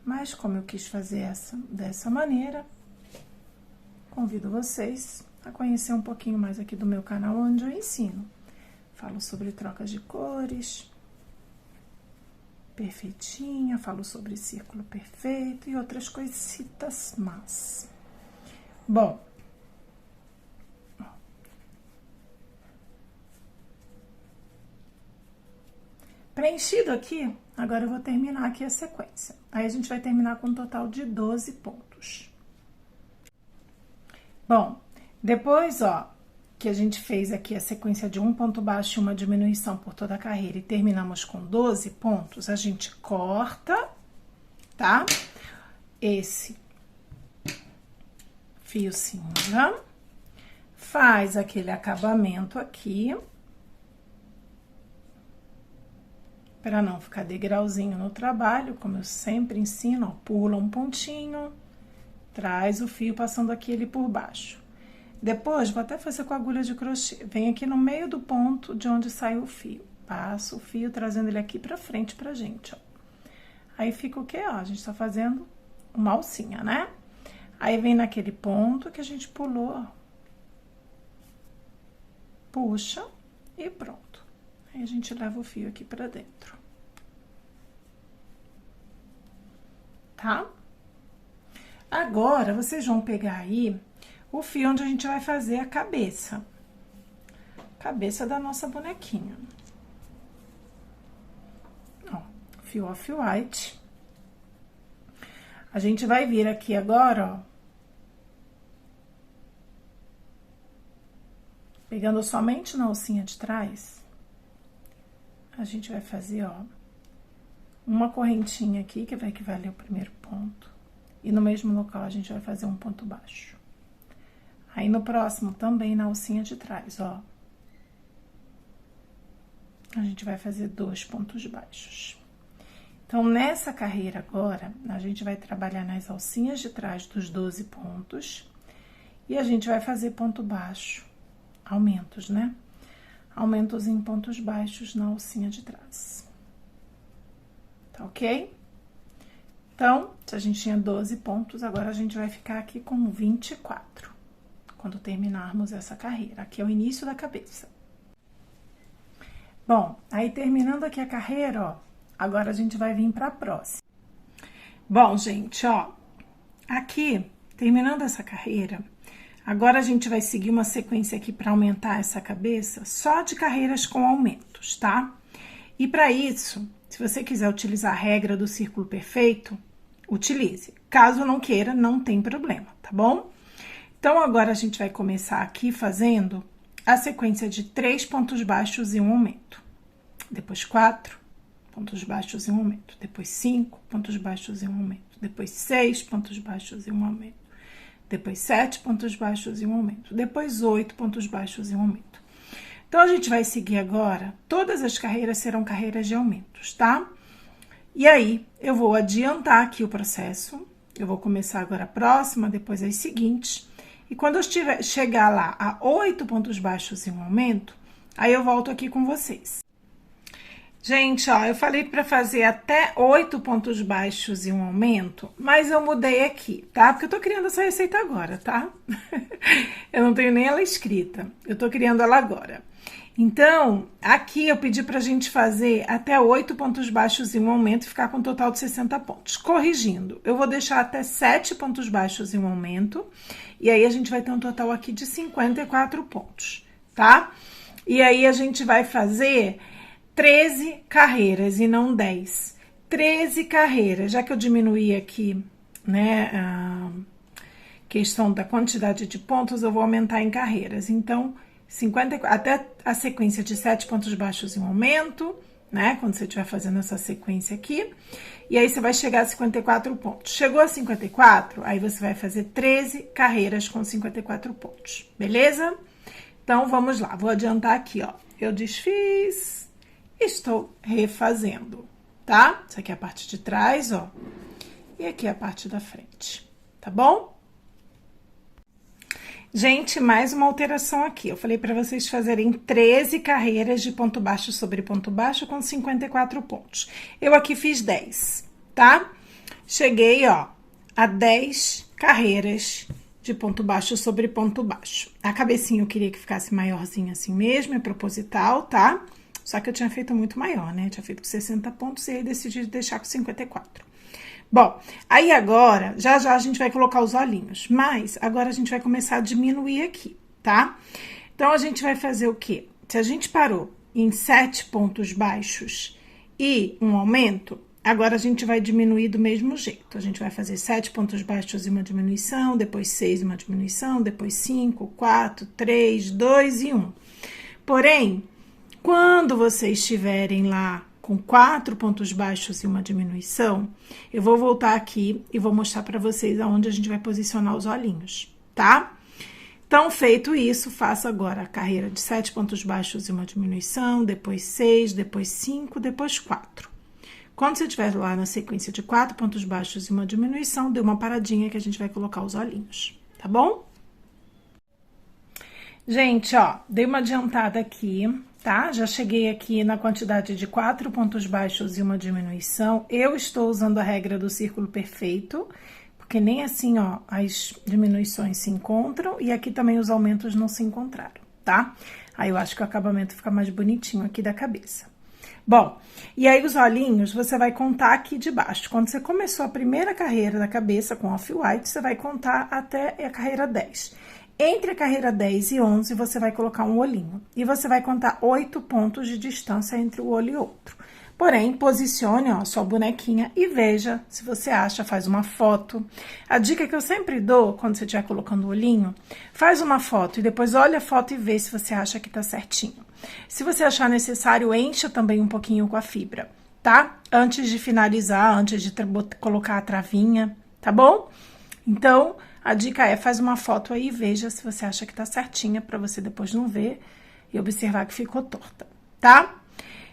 Mas, como eu quis fazer dessa maneira, convido vocês a conhecer um pouquinho mais aqui do meu canal, onde eu ensino. Falo sobre trocas de cores, perfeitinha, falo sobre círculo perfeito e outras coisitas más. Bom, preenchido aqui, agora eu vou terminar aqui a sequência. Aí a gente vai terminar com um total de 12 pontos. Bom, depois, ó, que a gente fez aqui a sequência de um ponto baixo e uma diminuição por toda a carreira e terminamos com 12 pontos, a gente corta, tá? Esse fio cinza, faz aquele acabamento aqui, para não ficar degrauzinho no trabalho, como eu sempre ensino, ó, pula um pontinho, traz o fio passando aqui ele por baixo. Depois, vou até fazer com a agulha de crochê, vem aqui no meio do ponto de onde sai o fio, passa o fio trazendo ele aqui pra frente pra gente, ó. Aí fica o quê? Ó, a gente tá fazendo uma alcinha, né? Aí vem naquele ponto que a gente pulou, ó. Puxa e pronto. Aí a gente leva o fio aqui pra dentro. Tá? Agora, vocês vão pegar aí o fio onde a gente vai fazer a cabeça. Cabeça da nossa bonequinha. Ó, fio off-white. A gente vai vir aqui agora, ó. Pegando somente na alcinha de trás, a gente vai fazer, ó, uma correntinha aqui, que vai equivaler ao primeiro ponto. E no mesmo local, a gente vai fazer um ponto baixo. Aí, no próximo, também na alcinha de trás, ó. A gente vai fazer 2 pontos baixos. Então, nessa carreira agora, a gente vai trabalhar nas alcinhas de trás dos 12 pontos. E a gente vai fazer ponto baixo, aumentos, né? Aumentos em pontos baixos na alcinha de trás. Tá ok? Então, se a gente tinha 12 pontos, agora a gente vai ficar aqui com 24. Quando terminarmos essa carreira. Aqui é o início da cabeça. Bom, aí terminando aqui a carreira, ó, agora a gente vai vir pra próxima. Bom, gente, ó, aqui, terminando essa carreira, agora a gente vai seguir uma sequência aqui pra aumentar essa cabeça, só de carreiras com aumentos, tá? E pra isso, se você quiser utilizar a regra do círculo perfeito, utilize. Caso não queira, não tem problema, tá bom? Então, agora a gente vai começar aqui fazendo a sequência de 3 pontos baixos e um aumento. Depois 4 pontos baixos e um aumento. Depois 5 pontos baixos e um aumento. Depois 6 pontos baixos e um aumento. Depois 7 pontos baixos e um aumento. Depois 8 pontos baixos e um aumento. Então, a gente vai seguir agora, todas as carreiras serão carreiras de aumentos, tá? E aí, eu vou adiantar aqui o processo. Eu vou começar agora a próxima, depois as seguintes. E quando eu chegar lá a 8 pontos baixos e um aumento, aí eu volto aqui com vocês. Gente, ó, eu falei para fazer até 8 pontos baixos e um aumento, mas eu mudei aqui, tá? Porque eu tô criando essa receita agora, tá? Eu não tenho nem ela escrita, eu tô criando ela agora. Então, aqui eu pedi pra gente fazer até 8 pontos baixos e um aumento e ficar com um total de 60 pontos. Corrigindo, eu vou deixar até 7 pontos baixos e um aumento, e aí a gente vai ter um total aqui de 54 pontos, tá? E aí a gente vai fazer 13 carreiras e não 10. 13 carreiras, já que eu diminuí aqui, né, a questão da quantidade de pontos, eu vou aumentar em carreiras. Então, 54, até a sequência de 7 pontos baixos e um aumento, né? Quando você estiver fazendo essa sequência aqui. E aí, você vai chegar a 54 pontos. Chegou a 54, aí você vai fazer 13 carreiras com 54 pontos, beleza? Então, vamos lá. Vou adiantar aqui, ó. Eu desfiz, estou refazendo, tá? Isso aqui é a parte de trás, ó. E aqui é a parte da frente, tá bom? Gente, mais uma alteração aqui. Eu falei para vocês fazerem 13 carreiras de ponto baixo sobre ponto baixo com 54 pontos. Eu aqui fiz 10, tá? Cheguei, ó, a 10 carreiras de ponto baixo sobre ponto baixo. A cabecinha eu queria que ficasse maiorzinha assim mesmo, é proposital, tá? Só que eu tinha feito muito maior, né? Eu tinha feito com 60 pontos e aí decidi deixar com 54. Bom, aí agora, já a gente vai colocar os olhinhos, mas agora a gente vai começar a diminuir aqui, tá? Então, a gente vai fazer o quê? Se a gente parou em 7 pontos baixos e um aumento, agora a gente vai diminuir do mesmo jeito. A gente vai fazer 7 pontos baixos e uma diminuição, depois 6 e uma diminuição, depois 5, 4, 3, 2 e 1. Porém, quando vocês estiverem lá com 4 pontos baixos e uma diminuição, eu vou voltar aqui e vou mostrar para vocês aonde a gente vai posicionar os olhinhos, tá? Então, feito isso, faço agora a carreira de 7 pontos baixos e uma diminuição, depois 6, depois 5, depois 4. Quando você estiver lá na sequência de 4 pontos baixos e uma diminuição, dê uma paradinha que a gente vai colocar os olhinhos, tá bom? Gente, ó, dei uma adiantada aqui, tá? Já cheguei aqui na quantidade de 4 pontos baixos e uma diminuição. Eu estou usando a regra do círculo perfeito, porque nem assim, ó, as diminuições se encontram e aqui também os aumentos não se encontraram, tá? Aí eu acho que o acabamento fica mais bonitinho aqui da cabeça. Bom, e aí os olhinhos você vai contar aqui de baixo. Quando você começou a primeira carreira da cabeça com off-white, você vai contar até a carreira 10. Entre a carreira 10 e 11, você vai colocar um olhinho. E você vai contar 8 pontos de distância entre o olho e outro. Porém, posicione, ó, sua bonequinha e veja se você acha, faz uma foto. A dica que eu sempre dou, quando você estiver colocando o olhinho, faz uma foto e depois olha a foto e vê se você acha que tá certinho. Se você achar necessário, encha também um pouquinho com a fibra, tá? Antes de finalizar, antes de colocar a travinha, tá bom? Então, a dica é, faz uma foto aí e veja se você acha que tá certinha, pra você depois não ver e observar que ficou torta, tá?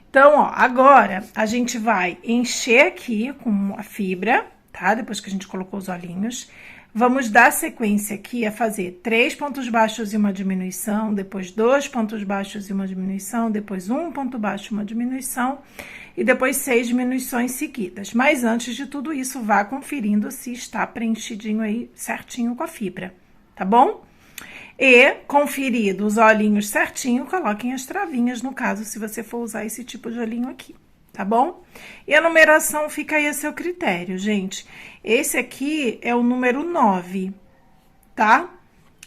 Então, ó, agora a gente vai encher aqui com a fibra, tá? Depois que a gente colocou os olhinhos. Vamos dar sequência aqui a fazer 3 pontos baixos e uma diminuição, depois 2 pontos baixos e uma diminuição, depois 1 ponto baixo e uma diminuição, e depois 6 diminuições seguidas. Mas antes de tudo isso, vá conferindo se está preenchidinho aí certinho com a fibra, tá bom? E, conferido os olhinhos certinho, coloquem as travinhas, no caso, se você for usar esse tipo de olhinho aqui, tá bom? E a numeração fica aí a seu critério, gente. Esse aqui é o número 9, tá?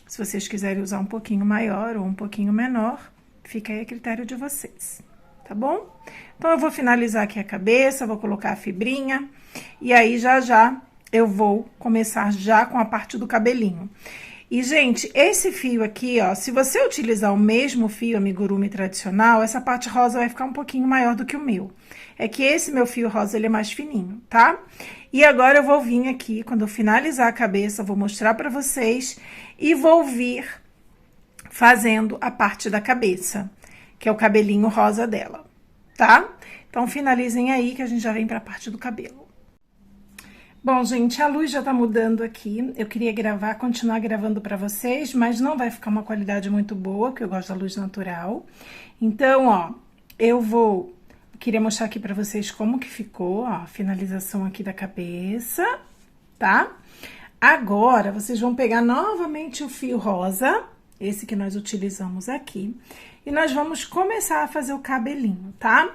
Se vocês quiserem usar um pouquinho maior ou um pouquinho menor, fica aí a critério de vocês, tá bom? Então, eu vou finalizar aqui a cabeça, vou colocar a fibrinha, e aí, já eu vou começar já com a parte do cabelinho. E, gente, esse fio aqui, ó, se você utilizar o mesmo fio amigurumi tradicional, essa parte rosa vai ficar um pouquinho maior do que o meu. É que esse meu fio rosa, ele é mais fininho, tá? E agora eu vou vir aqui, quando eu finalizar a cabeça, vou mostrar pra vocês e vou vir fazendo a parte da cabeça, que é o cabelinho rosa dela, tá? Então, finalizem aí que a gente já vem pra parte do cabelo. Bom, gente, a luz já tá mudando aqui. Eu queria continuar gravando pra vocês, mas não vai ficar uma qualidade muito boa, porque eu gosto da luz natural. Então, ó, queria mostrar aqui pra vocês como que ficou, ó, a finalização aqui da cabeça, tá? Agora, vocês vão pegar novamente o fio rosa, esse que nós utilizamos aqui, e nós vamos começar a fazer o cabelinho, tá?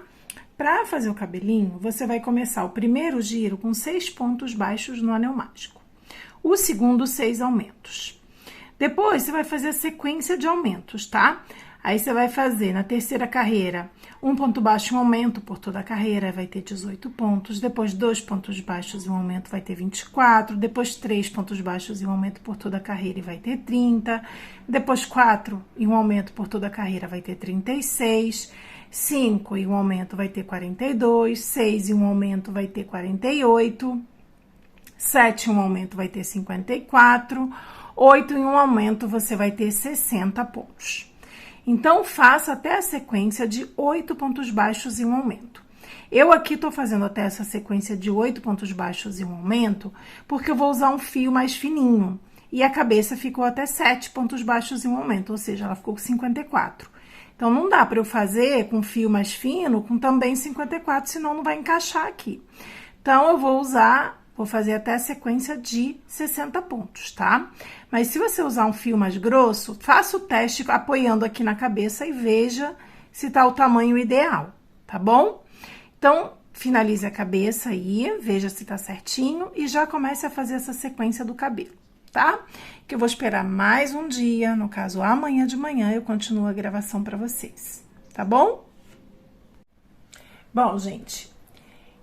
Para fazer o cabelinho, você vai começar o primeiro giro com 6 pontos baixos no anel mágico. O segundo, 6 aumentos. Depois, você vai fazer a sequência de aumentos, tá? Aí, você vai fazer na terceira carreira, 1 ponto baixo e um aumento por toda a carreira, vai ter 18 pontos. Depois, 2 pontos baixos e um aumento, vai ter 24. Depois, 3 pontos baixos e um aumento por toda a carreira, e vai ter 30. Depois, 4 e um aumento por toda a carreira, vai ter 36. 5 e um aumento vai ter 42, 6 e um aumento vai ter 48, 7 e um aumento vai ter 54, 8 e um aumento você vai ter 60 pontos. Então, faça até a sequência de 8 pontos baixos e um aumento. Eu aqui tô fazendo até essa sequência de 8 pontos baixos e um aumento, porque eu vou usar um fio mais fininho. E a cabeça ficou até 7 pontos baixos e um aumento, ou seja, ela ficou com 54. Então, não dá para eu fazer com fio mais fino, com também 54, senão não vai encaixar aqui. Então, eu vou fazer até a sequência de 60 pontos, tá? Mas se você usar um fio mais grosso, faça o teste apoiando aqui na cabeça e veja se tá o tamanho ideal, tá bom? Então, finalize a cabeça aí, veja se tá certinho e já comece a fazer essa sequência do cabelo, tá? Que eu vou esperar mais um dia, no caso amanhã de manhã eu continuo a gravação para vocês, tá bom? Bom, gente,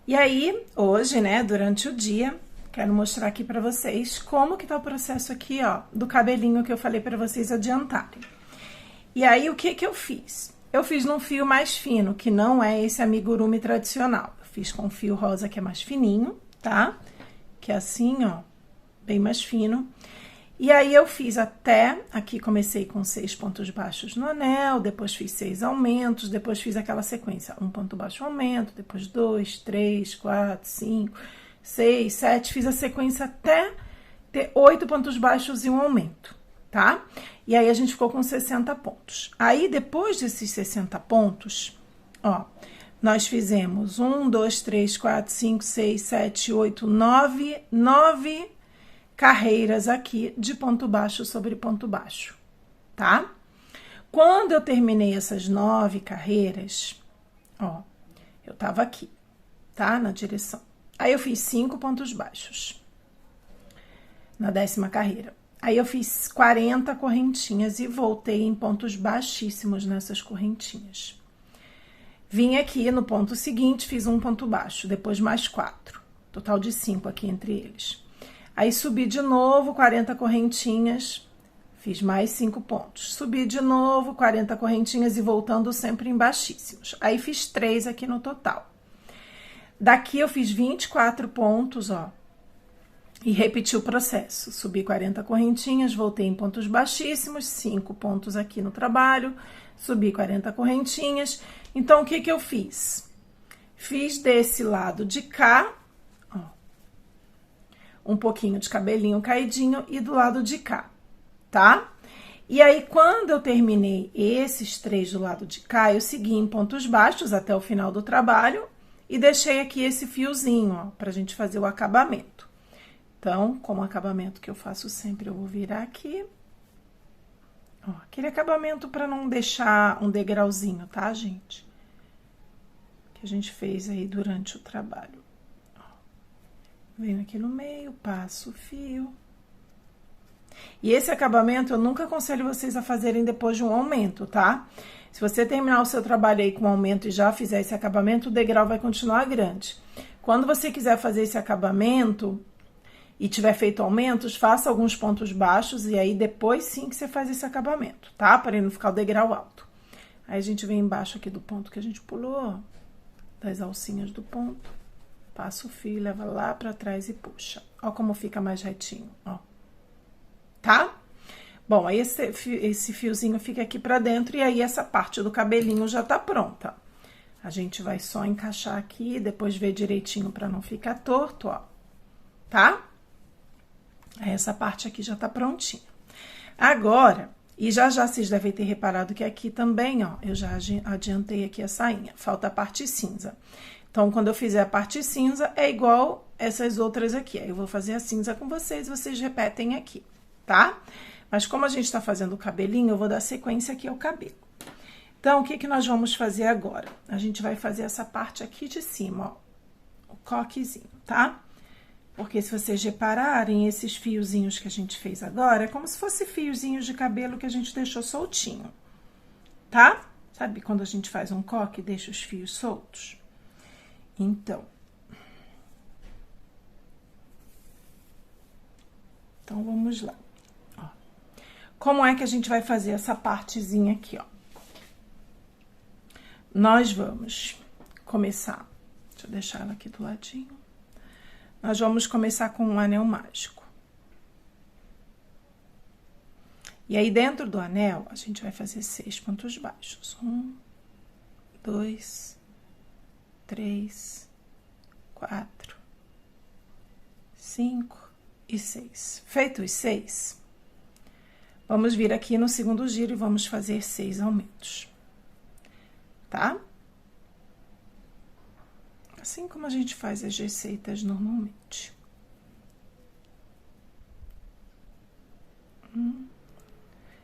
e aí hoje, né, durante o dia, quero mostrar aqui para vocês como que tá o processo aqui, ó, do cabelinho que eu falei para vocês adiantarem. E aí, o que que eu fiz? Eu fiz num fio mais fino, que não é esse amigurumi tradicional. Eu fiz com fio rosa, que é mais fininho, tá? Que é assim, ó, bem mais fino. E aí, eu fiz até... Aqui, comecei com 6 pontos baixos no anel, depois fiz 6 aumentos, depois fiz aquela sequência. 1 ponto baixo aumento, depois 2, 3, 4, 5, 6, 7. Fiz a sequência até ter 8 pontos baixos e um aumento, tá? E aí, a gente ficou com 60 pontos. Aí, depois desses 60 pontos, ó, nós fizemos 1, 2, 3, 4, 5, 6, 7, 8, 9 carreiras aqui de ponto baixo sobre ponto baixo, tá? Quando eu terminei essas 9 carreiras, ó, eu tava aqui, tá? Na direção. Aí, eu fiz 5 pontos baixos na 10ª carreira. Aí, eu fiz 40 correntinhas e voltei em pontos baixíssimos nessas correntinhas. Vim aqui no ponto seguinte, fiz um ponto baixo, depois mais 4. Total de 5 aqui entre eles. Aí, subi de novo 40 correntinhas, fiz mais 5 pontos. Subi de novo 40 correntinhas e voltando sempre em baixíssimos. Aí, fiz 3 aqui no total. Daqui, eu fiz 24 pontos, ó. E repeti o processo. Subi 40 correntinhas, voltei em pontos baixíssimos, 5 pontos aqui no trabalho, subi 40 correntinhas. Então, o que que eu fiz? Fiz desse lado de cá, ó, um pouquinho de cabelinho caidinho e do lado de cá, tá? E aí, quando eu terminei esses 3 do lado de cá, eu segui em pontos baixos até o final do trabalho e deixei aqui esse fiozinho, ó, pra gente fazer o acabamento. Então, como acabamento que eu faço sempre, eu vou virar aqui. Ó, aquele acabamento para não deixar um degrauzinho, tá, gente? Que a gente fez aí durante o trabalho. Ó, venho aqui no meio, passo o fio. E esse acabamento eu nunca aconselho vocês a fazerem depois de um aumento, tá? Se você terminar o seu trabalho aí com um aumento e já fizer esse acabamento, o degrau vai continuar grande. Quando você quiser fazer esse acabamento e tiver feito aumentos, faça alguns pontos baixos e aí depois sim que você faz esse acabamento, tá? Para ele não ficar o degrau alto. Aí a gente vem embaixo aqui do ponto que a gente pulou, ó, das alcinhas do ponto, passa o fio, leva lá pra trás e puxa. Ó como fica mais retinho, ó. Tá? Bom, aí esse fiozinho fica aqui pra dentro e aí essa parte do cabelinho já tá pronta. A gente vai só encaixar aqui, depois ver direitinho pra não ficar torto, ó. Tá? Essa parte aqui já tá prontinha. Agora, e já vocês devem ter reparado que aqui também, ó, eu já adiantei aqui a sainha. Falta a parte cinza. Então, quando eu fizer a parte cinza, é igual essas outras aqui. Aí eu vou fazer a cinza com vocês repetem aqui, tá? Mas como a gente tá fazendo o cabelinho, eu vou dar sequência aqui ao cabelo. Então, o que que nós vamos fazer agora? A gente vai fazer essa parte aqui de cima, ó, o coquezinho, tá? Porque se vocês repararem, esses fiozinhos que a gente fez agora, é como se fosse fiozinhos de cabelo que a gente deixou soltinho, tá? Sabe quando a gente faz um coque e deixa os fios soltos? Então, vamos lá. Ó. Como é que a gente vai fazer essa partezinha aqui, ó? Nós vamos começar, deixa eu deixar ela aqui do ladinho. Nós vamos começar com um anel mágico. E aí, dentro do anel, a gente vai fazer 6 pontos baixos. 1, 2, 3, 4, 5 e 6. Feito os 6, vamos vir aqui no segundo giro e vamos fazer 6 aumentos. Tá? Assim como a gente faz as receitas normalmente.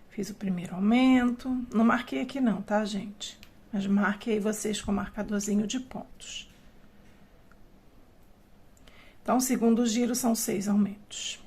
Fiz o primeiro aumento. Não marquei aqui não, tá, gente? Mas marque aí vocês com marcadorzinho de pontos. Então, o segundo giro são 6 aumentos.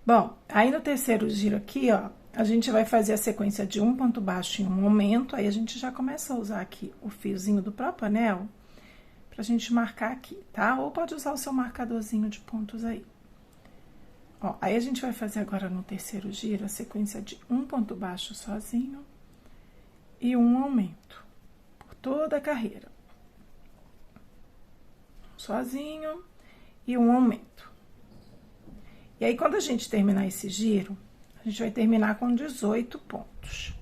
Bom, aí no terceiro giro aqui, ó, a gente vai fazer a sequência de um ponto baixo e um aumento. Aí a gente já começa a usar aqui o fiozinho do próprio anel pra gente marcar aqui, tá? Ou pode usar o seu marcadorzinho de pontos aí. Ó, aí a gente vai fazer agora no terceiro giro a sequência de um ponto baixo sozinho e um aumento por toda a carreira. Sozinho e um aumento. E aí, quando a gente terminar esse giro, a gente vai terminar com 18 pontos.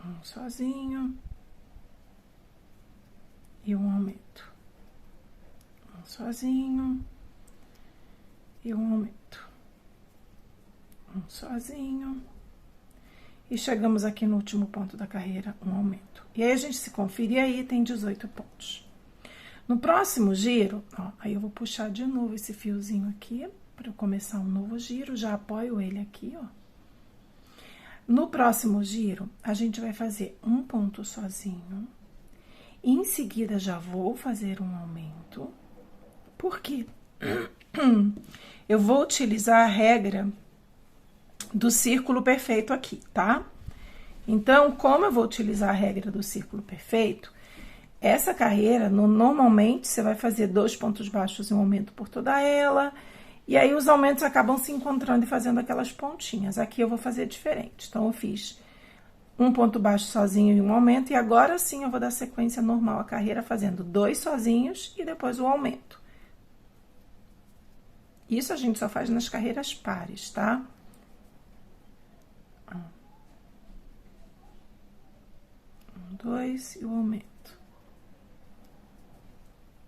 Um sozinho e um aumento. Um sozinho e um aumento. Um sozinho. E chegamos aqui no último ponto da carreira, um aumento. E aí, a gente se conferir aí, tem 18 pontos. No próximo giro, ó, aí eu vou puxar de novo esse fiozinho aqui, para eu começar um novo giro, já apoio ele aqui, ó. No próximo giro, a gente vai fazer um ponto sozinho, e em seguida já vou fazer um aumento, porque eu vou utilizar a regra do círculo perfeito aqui, tá? Então, como eu vou utilizar a regra do círculo perfeito, essa carreira, normalmente, você vai fazer 2 pontos baixos e um aumento por toda ela, e aí os aumentos acabam se encontrando e fazendo aquelas pontinhas. Aqui eu vou fazer diferente. Então, eu fiz um ponto baixo sozinho e um aumento, e agora sim eu vou dar sequência normal à carreira, fazendo 2 sozinhos e depois o aumento. Isso a gente só faz nas carreiras pares, tá? 1, 2 e o aumento.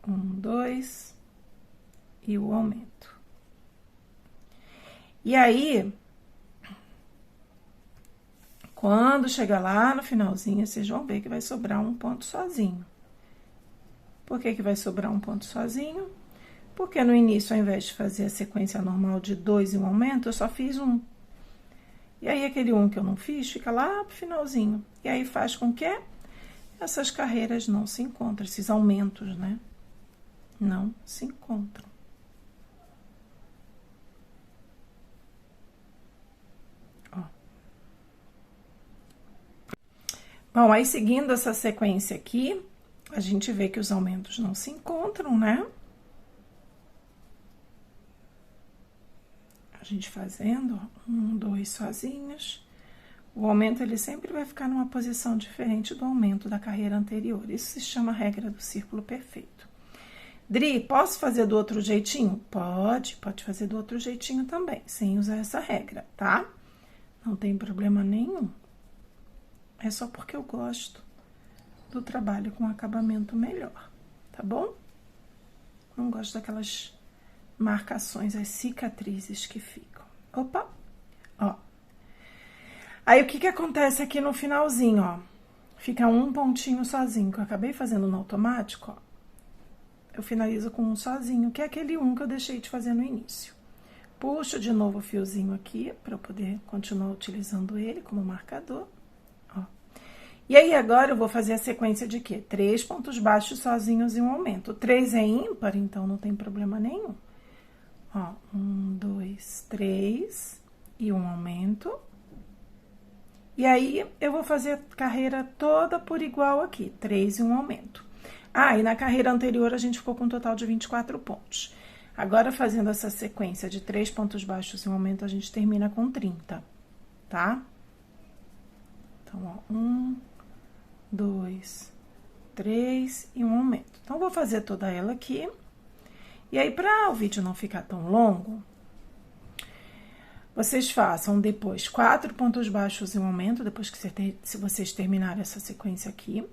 1, 2 e o aumento. E aí, quando chegar lá no finalzinho, vocês vão ver que vai sobrar um ponto sozinho. Por que que vai sobrar um ponto sozinho? Porque no início, ao invés de fazer a sequência normal de 2 e um aumento, eu só fiz um. E aí, aquele um que eu não fiz, fica lá pro finalzinho. E aí, faz com que essas carreiras não se encontrem, esses aumentos, né? Não se encontram. Ó. Bom, aí seguindo essa sequência aqui, a gente vê que os aumentos não se encontram, né? A gente fazendo, ó, 1, 2 sozinhos. O aumento, ele sempre vai ficar numa posição diferente do aumento da carreira anterior. Isso se chama regra do círculo perfeito. Dri, posso fazer do outro jeitinho? Pode fazer do outro jeitinho também, sem usar essa regra, tá? Não tem problema nenhum. É só porque eu gosto do trabalho com acabamento melhor, tá bom? Não gosto daquelas marcações, as cicatrizes que ficam. Opa! Ó. Aí, o que que acontece aqui no finalzinho, ó? Fica um pontinho sozinho, que eu acabei fazendo no automático, ó. Eu finalizo com um sozinho, que é aquele um que eu deixei de fazer no início. Puxo de novo o fiozinho aqui, para eu poder continuar utilizando ele como marcador, ó. E aí, agora eu vou fazer a sequência de quê? 3 pontos baixos sozinhos e um aumento. 3 é ímpar, então não tem problema nenhum. Ó, 1, 2, 3 e um aumento. E aí, eu vou fazer a carreira toda por igual aqui, 3 e um aumento. Ah, e na carreira anterior a gente ficou com um total de 24 pontos. Agora, fazendo essa sequência de 3 pontos baixos e um aumento, a gente termina com 30, tá? Então, ó, 1, 2, 3 e um aumento. Então, vou fazer toda ela aqui. E aí, para o vídeo não ficar tão longo, vocês façam depois 4 pontos baixos e um aumento, depois que se vocês terminarem essa sequência aqui.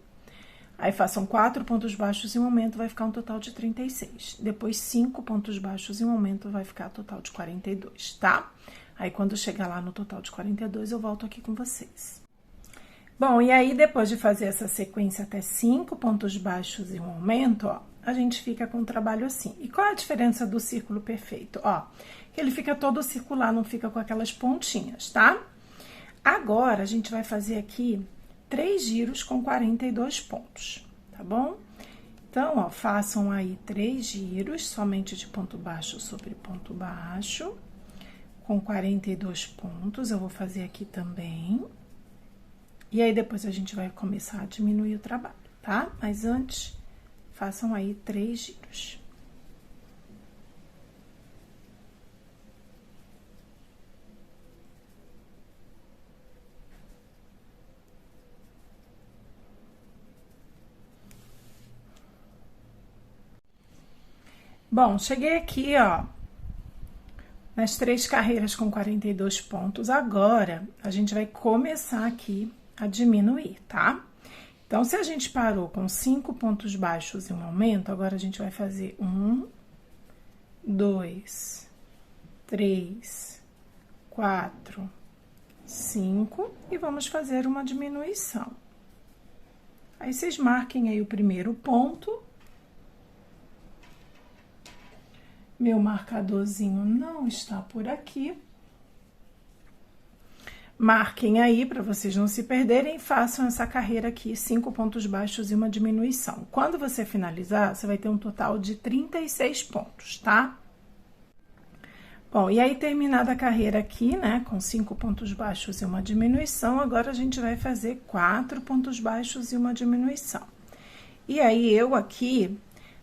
Aí, façam 4 pontos baixos e um aumento, vai ficar um total de 36. Depois, 5 pontos baixos e um aumento, vai ficar total de 42, tá? Aí, quando chegar lá no total de 42, eu volto aqui com vocês. Bom, e aí depois de fazer essa sequência até 5 pontos baixos e um aumento, ó, a gente fica com o trabalho assim. E qual é a diferença do círculo perfeito? Ó, que ele fica todo circular, não fica com aquelas pontinhas, tá? Agora, a gente vai fazer aqui 3 giros com 42 pontos, tá bom? Então, ó, façam aí 3 giros, somente de ponto baixo sobre ponto baixo, com 42 pontos. Eu vou fazer aqui também. E aí, depois a gente vai começar a diminuir o trabalho, tá? Mas antes, façam aí 3 giros. Bom, cheguei aqui, ó, nas 3 carreiras com 42 pontos. Agora, a gente vai começar aqui a diminuir, tá? Então, se a gente parou com 5 pontos baixos e um aumento, agora a gente vai fazer 1, 2, 3, 4, 5 e vamos fazer uma diminuição. Aí, vocês marquem aí o primeiro ponto. Meu marcadorzinho não está por aqui. Marquem aí para vocês não se perderem e façam essa carreira aqui, 5 pontos baixos e uma diminuição. Quando você finalizar, você vai ter um total de 36 pontos, tá? Bom, e aí terminada a carreira aqui, né, com 5 pontos baixos e uma diminuição, agora a gente vai fazer 4 pontos baixos e uma diminuição. E aí eu aqui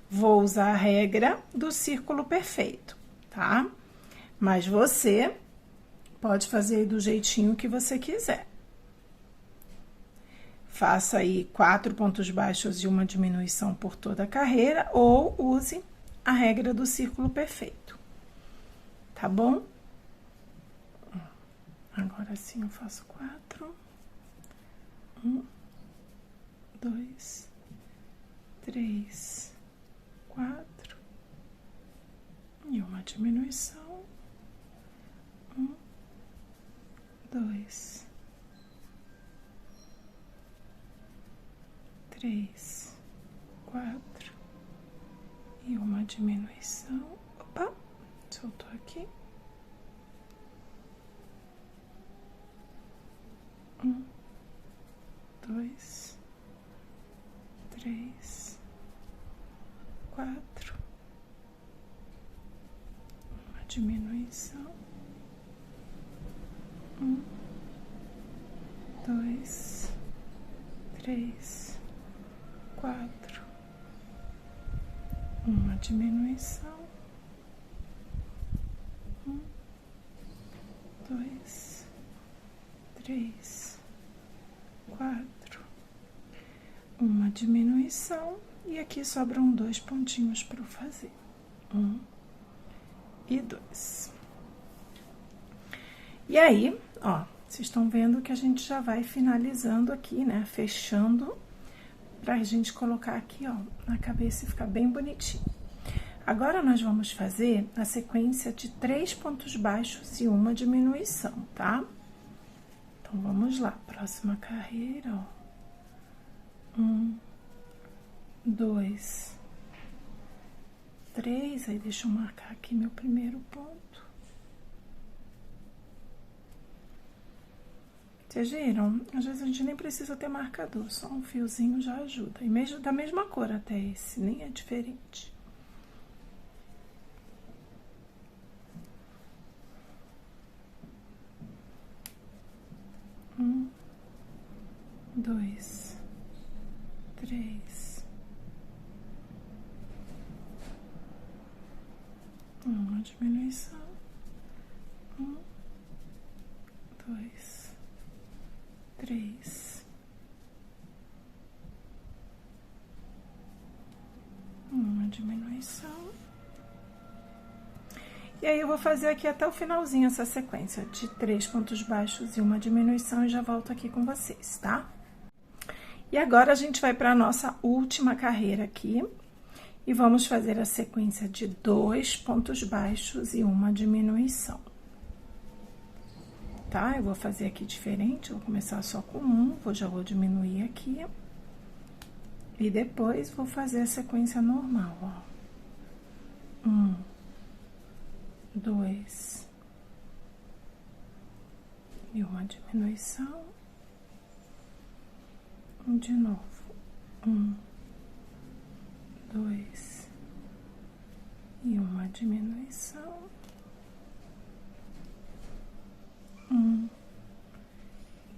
vou usar a regra do círculo perfeito, tá? Mas você pode fazer do jeitinho que você quiser. Faça aí 4 pontos baixos e uma diminuição por toda a carreira ou use a regra do círculo perfeito, tá bom? Agora sim eu faço 4. 1, 2, 3, 4 e uma diminuição. 1, 2, 3, 4 e uma diminuição. Opa, soltou aqui. 1, 2, 3, 4, uma diminuição. 1, 2, 3, 4, uma diminuição. 1, 2, 3, 4, uma diminuição. E aqui sobram 2 pontinhos para eu fazer. 1 e 2. E aí, ó, vocês estão vendo que a gente já vai finalizando aqui, né? Fechando, pra gente colocar aqui, ó, na cabeça e ficar bem bonitinho. Agora, nós vamos fazer a sequência de 3 pontos baixos e uma diminuição, tá? Então, vamos lá. Próxima carreira, ó. 1, 2, 3. Aí, deixa eu marcar aqui meu primeiro ponto. Vocês viram? Às vezes a gente nem precisa ter marcador, só um fiozinho já ajuda. E mesmo da mesma cor até esse, nem é diferente. Um, 2, 3. Uma diminuição. 1, 2, 3. Uma diminuição. E aí, eu vou fazer aqui até o finalzinho essa sequência de 3 pontos baixos e uma diminuição e já volto aqui com vocês, tá? E agora, a gente vai para a nossa última carreira aqui e vamos fazer a sequência de 2 pontos baixos e uma diminuição. tá? Eu vou fazer aqui diferente, vou começar só com um, já vou diminuir aqui. E depois vou fazer a sequência normal, ó. 1, 2, e uma diminuição. De novo. 1, 2, e uma diminuição. 1,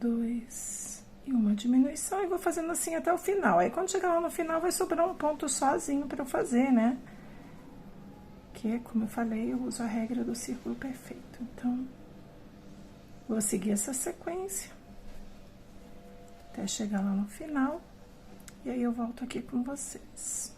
2, e uma diminuição, e vou fazendo assim até o final. Aí, quando chegar lá no final, vai sobrar um ponto sozinho para eu fazer, né? Que, como eu falei, eu uso a regra do círculo perfeito. Então, vou seguir essa sequência até chegar lá no final, e aí eu volto aqui com vocês.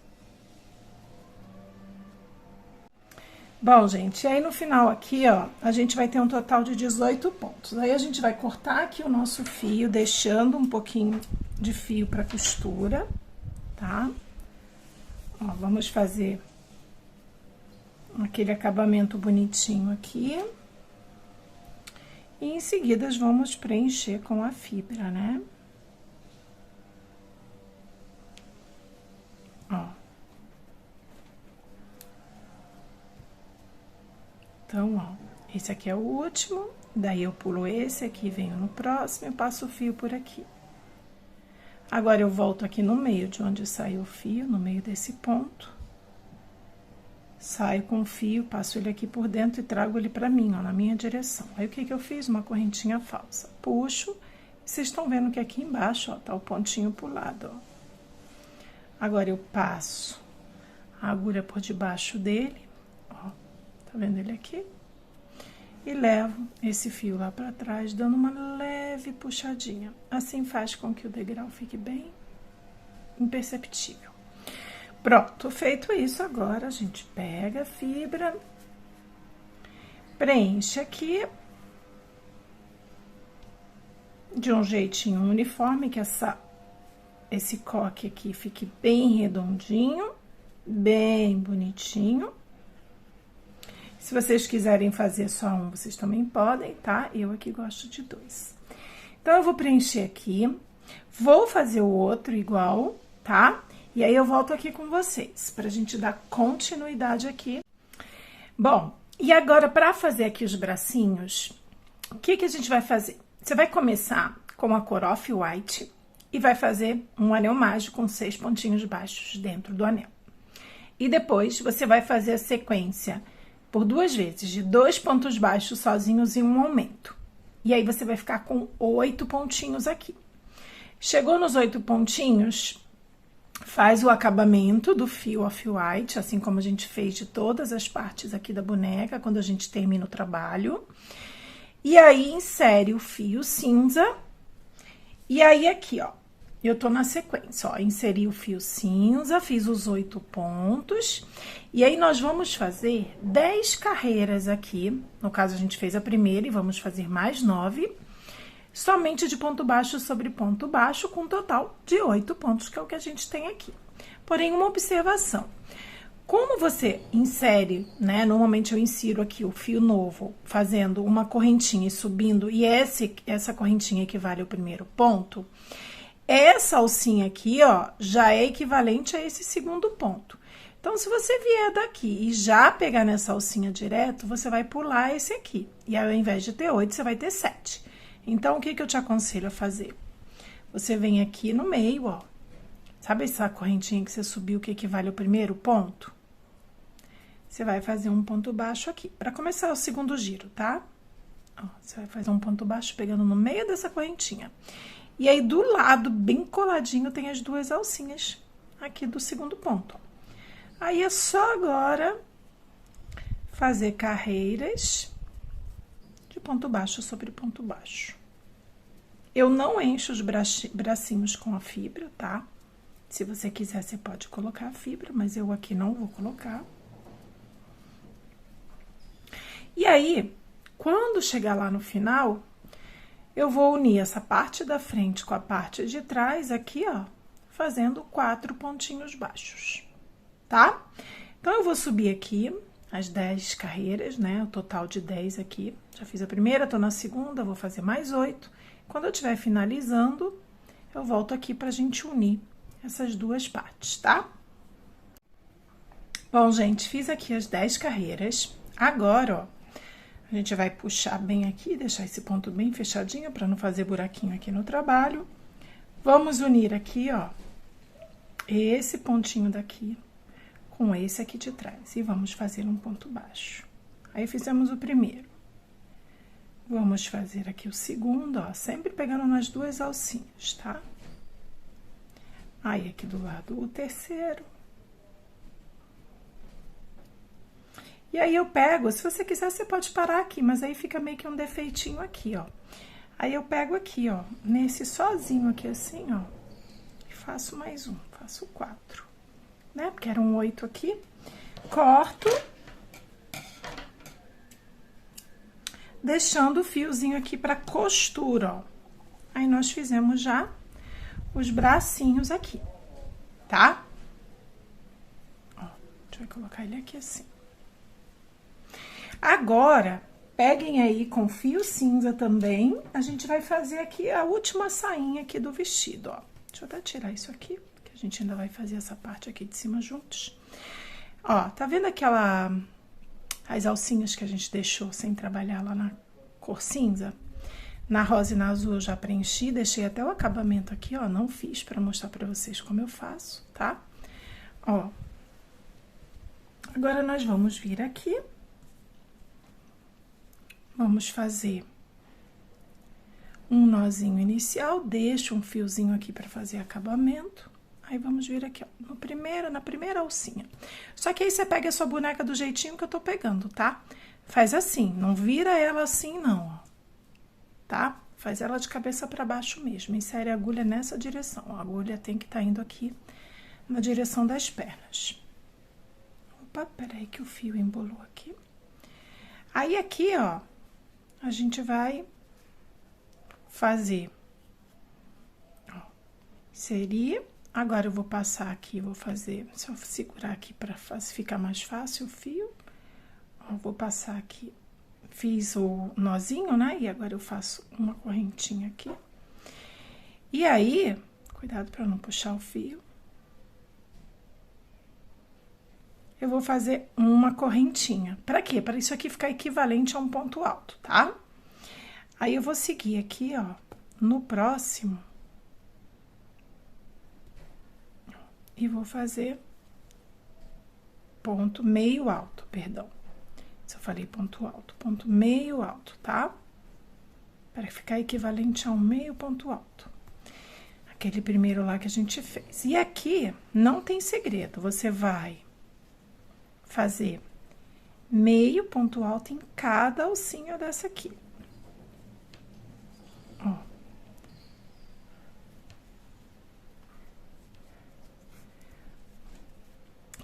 Bom, gente, aí no final aqui, ó, a gente vai ter um total de 18 pontos. Aí a gente vai cortar aqui o nosso fio, deixando um pouquinho de fio para costura, tá? Ó, vamos fazer aquele acabamento bonitinho aqui. E em seguida vamos preencher com a fibra, né? Ó. Então, ó, esse aqui é o último, daí eu pulo esse aqui, venho no próximo e passo o fio por aqui. Agora, eu volto aqui no meio de onde saiu o fio, no meio desse ponto. Saio com o fio, passo ele aqui por dentro e trago ele pra mim, ó, na minha direção. Aí, o que que eu fiz? Uma correntinha falsa. Puxo, e vocês estão vendo que aqui embaixo, ó, tá o pontinho pro lado, ó. Agora, eu passo a agulha por debaixo dele. Tá vendo ele aqui? E levo esse fio lá pra trás, dando uma leve puxadinha. Assim faz com que o degrau fique bem imperceptível. Pronto, feito isso, agora a gente pega a fibra, preenche aqui de um jeitinho uniforme, que esse coque aqui fique bem redondinho, bem bonitinho. Se vocês quiserem fazer só um, vocês também podem, tá? Eu aqui gosto de 2. Então, eu vou preencher aqui, vou fazer o outro igual, tá? E aí, eu volto aqui com vocês, pra gente dar continuidade aqui. Bom, e agora, pra fazer aqui os bracinhos, o que que a gente vai fazer? Você vai começar com a cor off-white e vai fazer um anel mágico com 6 pontinhos baixos dentro do anel. E depois, você vai fazer a sequência por 2 vezes, de 2 pontos baixos sozinhos e um aumento. E aí, você vai ficar com 8 pontinhos aqui. Chegou nos 8 pontinhos, faz o acabamento do fio off-white, assim como a gente fez de todas as partes aqui da boneca, quando a gente termina o trabalho. E aí, insere o fio cinza. E aí, aqui, ó, eu tô na sequência, ó, inseri o fio cinza, fiz os 8 pontos, e aí nós vamos fazer 10 carreiras aqui, no caso a gente fez a primeira e vamos fazer mais 9, somente de ponto baixo sobre ponto baixo, com um total de 8 pontos, que é o que a gente tem aqui. Porém, uma observação, como você insere, né, normalmente eu insiro aqui o fio novo, fazendo uma correntinha e subindo, e essa correntinha equivale ao primeiro ponto, essa alcinha aqui, ó, já é equivalente a esse segundo ponto. Então, se você vier daqui e já pegar nessa alcinha direto, você vai pular esse aqui. E aí, ao invés de ter 8, você vai ter 7. Então, o que que eu te aconselho a fazer? Você vem aqui no meio, ó. Sabe essa correntinha que você subiu que equivale ao primeiro ponto? Você vai fazer um ponto baixo aqui, para começar o segundo giro, tá? Ó, você vai fazer um ponto baixo pegando no meio dessa correntinha. E aí, do lado, bem coladinho, tem as 2 alcinhas aqui do segundo ponto. Aí, é só agora fazer carreiras de ponto baixo sobre ponto baixo. Eu não encho os bracinhos com a fibra, tá? Se você quiser, você pode colocar a fibra, mas eu aqui não vou colocar. E aí, quando chegar lá no final, eu vou unir essa parte da frente com a parte de trás aqui, ó, fazendo 4 pontinhos baixos, tá? Então, eu vou subir aqui, as 10 carreiras, né? O total de 10 aqui. Já fiz a primeira, tô na segunda, vou fazer mais 8. Quando eu estiver finalizando, eu volto aqui pra gente unir essas duas partes, tá? Bom, gente, fiz aqui as 10 carreiras. Agora, ó, a gente vai puxar bem aqui, deixar esse ponto bem fechadinho para não fazer buraquinho aqui no trabalho. Vamos unir aqui, ó, esse pontinho daqui com esse aqui de trás. E vamos fazer um ponto baixo. Aí, fizemos o primeiro. Vamos fazer aqui o segundo, ó, sempre pegando nas duas alcinhas, tá? Aí, aqui do lado, o terceiro. E aí, eu pego, se você quiser, você pode parar aqui, mas aí fica meio que um defeitinho aqui, ó. Aí, eu pego aqui, ó, nesse sozinho aqui, assim, ó, e faço mais um, faço 4, né? Porque era um 8 aqui. Corto, deixando o fiozinho aqui pra costura, ó. Aí, nós fizemos já os bracinhos aqui, tá? Ó, a gente vai colocar ele aqui assim. Agora, peguem aí com fio cinza também, a gente vai fazer aqui a última sainha aqui do vestido, ó. Deixa eu até tirar isso aqui, que a gente ainda vai fazer essa parte aqui de cima juntos. Ó, tá vendo as alcinhas que a gente deixou sem trabalhar lá na cor cinza? Na rosa e na azul eu já preenchi, deixei até o acabamento aqui, ó, não fiz pra mostrar pra vocês como eu faço, tá? Ó, agora nós vamos vir aqui. Vamos fazer um nozinho inicial, deixo um fiozinho aqui para fazer acabamento. Aí, vamos vir aqui, ó, na primeira alcinha. Só que aí, você pega a sua boneca do jeitinho que eu tô pegando, tá? Faz assim, não vira ela assim, não, ó. Tá? Faz ela de cabeça para baixo mesmo. Insere a agulha nessa direção. A agulha tem que estar indo aqui na direção das pernas. Opa, peraí que o fio embolou aqui. Aí, aqui, ó, a gente vai fazer, ó, inserir. Agora, eu vou passar aqui, vou fazer, se eu segurar aqui para ficar mais fácil o fio, ó, vou passar aqui, fiz o nozinho, né? E agora eu faço uma correntinha aqui. E aí, cuidado para não puxar o fio. Eu vou fazer uma correntinha. Pra quê? Para isso aqui ficar equivalente a um ponto alto, tá? Aí, eu vou seguir aqui, ó, no próximo. E vou fazer ponto meio alto, perdão. Se eu falei ponto alto, ponto meio alto, tá? Para ficar equivalente a um meio ponto alto. Aquele primeiro lá que a gente fez. E aqui, não tem segredo, você vai fazer meio ponto alto em cada alcinha dessa aqui. Ó.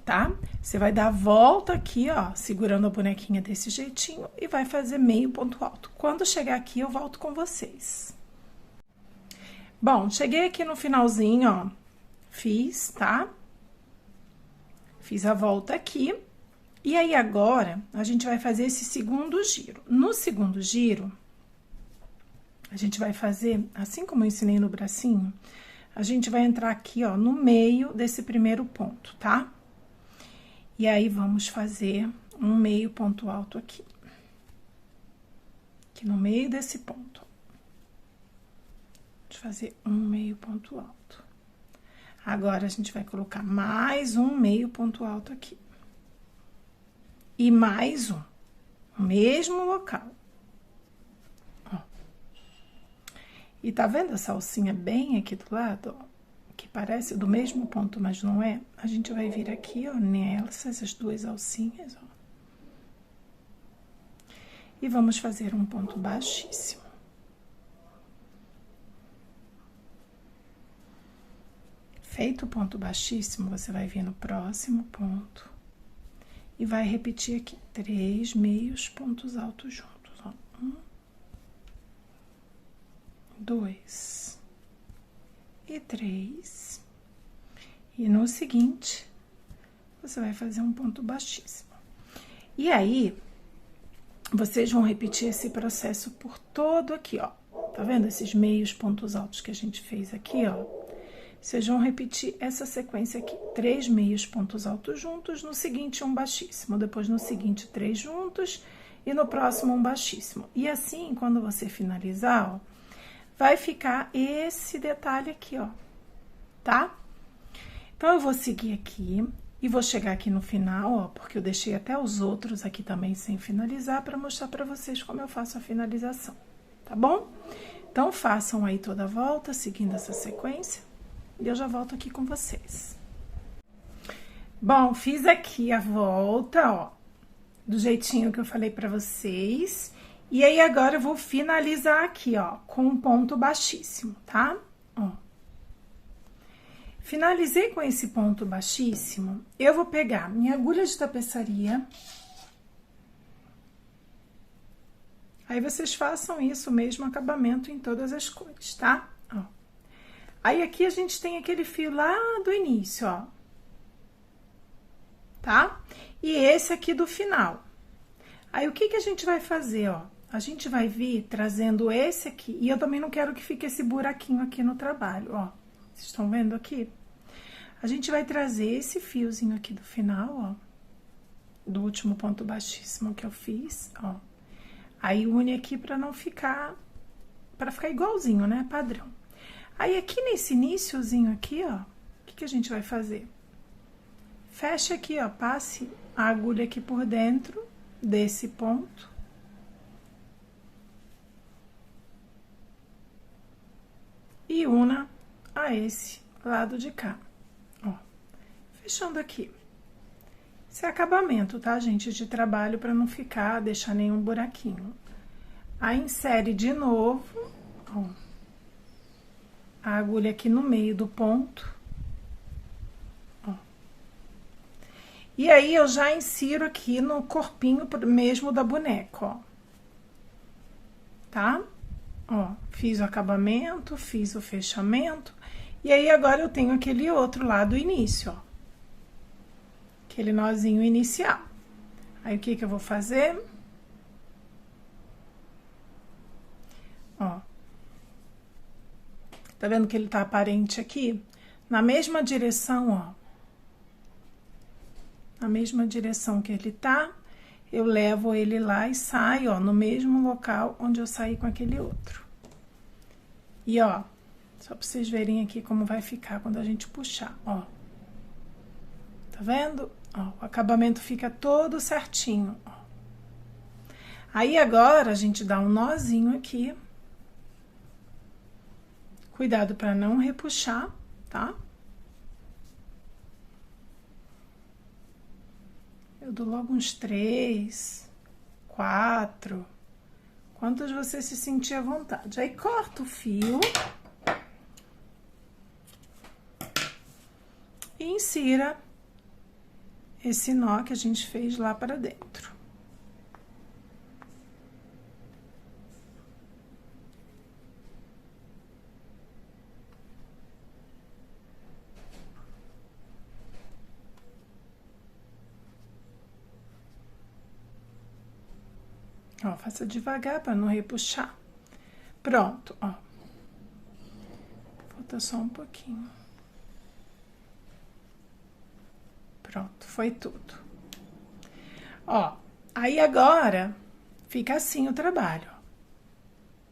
Tá? Você vai dar a volta aqui, ó, segurando a bonequinha desse jeitinho e vai fazer meio ponto alto. Quando chegar aqui, eu volto com vocês. Bom, cheguei aqui no finalzinho, ó, fiz, tá? Fiz a volta aqui. E aí, agora, a gente vai fazer esse segundo giro. No segundo giro, a gente vai fazer, assim como eu ensinei no bracinho, a gente vai entrar aqui, ó, no meio desse primeiro ponto, tá? E aí, vamos fazer um meio ponto alto aqui. Aqui no meio desse ponto. Vou fazer um meio ponto alto. Agora, a gente vai colocar mais um meio ponto alto aqui. E mais um, no mesmo local. Ó. E tá vendo essa alcinha bem aqui do lado, ó? Que parece do mesmo ponto, mas não é? A gente vai vir aqui, ó, nessas duas alcinhas, ó. E vamos fazer um ponto baixíssimo. Feito o ponto baixíssimo, você vai vir no próximo ponto. E vai repetir aqui 3 meios pontos altos juntos, ó. 1, 2 e 3. E no seguinte, você vai fazer um ponto baixíssimo. E aí, vocês vão repetir esse processo por todo aqui, ó. Tá vendo esses meios pontos altos que a gente fez aqui, ó? Vocês vão repetir essa sequência aqui. 3 meios pontos altos juntos, no seguinte um baixíssimo, depois no seguinte 3 juntos e no próximo um baixíssimo. E assim, quando você finalizar, ó, vai ficar esse detalhe aqui, ó, tá? Então, eu vou seguir aqui e vou chegar aqui no final, ó, porque eu deixei até os outros aqui também sem finalizar para mostrar para vocês como eu faço a finalização, tá bom? Então, façam aí toda a volta, seguindo essa sequência, e eu já volto aqui com vocês. Bom, fiz aqui a volta, ó, do jeitinho que eu falei para vocês. E aí, agora eu vou finalizar aqui, ó, com um ponto baixíssimo, tá? Ó. Finalizei com esse ponto baixíssimo, eu vou pegar minha agulha de tapeçaria. Aí, vocês façam isso, o mesmo acabamento em todas as cores, tá? Ó. Aí, aqui a gente tem aquele fio lá do início, ó. Tá? E esse aqui do final. Aí, o que que a gente vai fazer, ó? A gente vai vir trazendo esse aqui, e eu também não quero que fique esse buraquinho aqui no trabalho, ó. Vocês estão vendo aqui? A gente vai trazer esse fiozinho aqui do final, ó. Do último ponto baixíssimo que eu fiz, ó. Aí, une aqui pra não ficar... Pra ficar igualzinho, né? Padrão. Aí, aqui nesse iniciozinho aqui, ó, o que que a gente vai fazer? Fecha aqui, ó, passe a agulha aqui por dentro desse ponto. E una a esse lado de cá, ó. Fechando aqui. Esse é acabamento, tá, gente, de trabalho, pra não ficar, deixar nenhum buraquinho. Aí, insere de novo, ó, a agulha aqui no meio do ponto. Ó. E aí, eu já insiro aqui no corpinho mesmo da boneca, ó. Tá? Ó, fiz o acabamento, fiz o fechamento. E aí, agora eu tenho aquele outro lá do início, ó. Aquele nozinho inicial. Aí, o que que eu vou fazer? Ó. Tá vendo que ele tá aparente aqui? Na mesma direção, ó. Na mesma direção que ele tá, eu levo ele lá e saio, ó, no mesmo local onde eu saí com aquele outro. E, ó, só pra vocês verem aqui como vai ficar quando a gente puxar, ó. Tá vendo? Ó, o acabamento fica todo certinho, ó. Aí, agora, a gente dá um nozinho aqui. Cuidado pra não repuxar, tá? Eu dou logo uns 3, 4, quantos você se sentir à vontade. Aí, corta o fio e insira esse nó que a gente fez lá para dentro. Ó, faça devagar para não repuxar. Pronto, ó. Falta só um pouquinho. Pronto, foi tudo. Ó, aí agora fica assim o trabalho,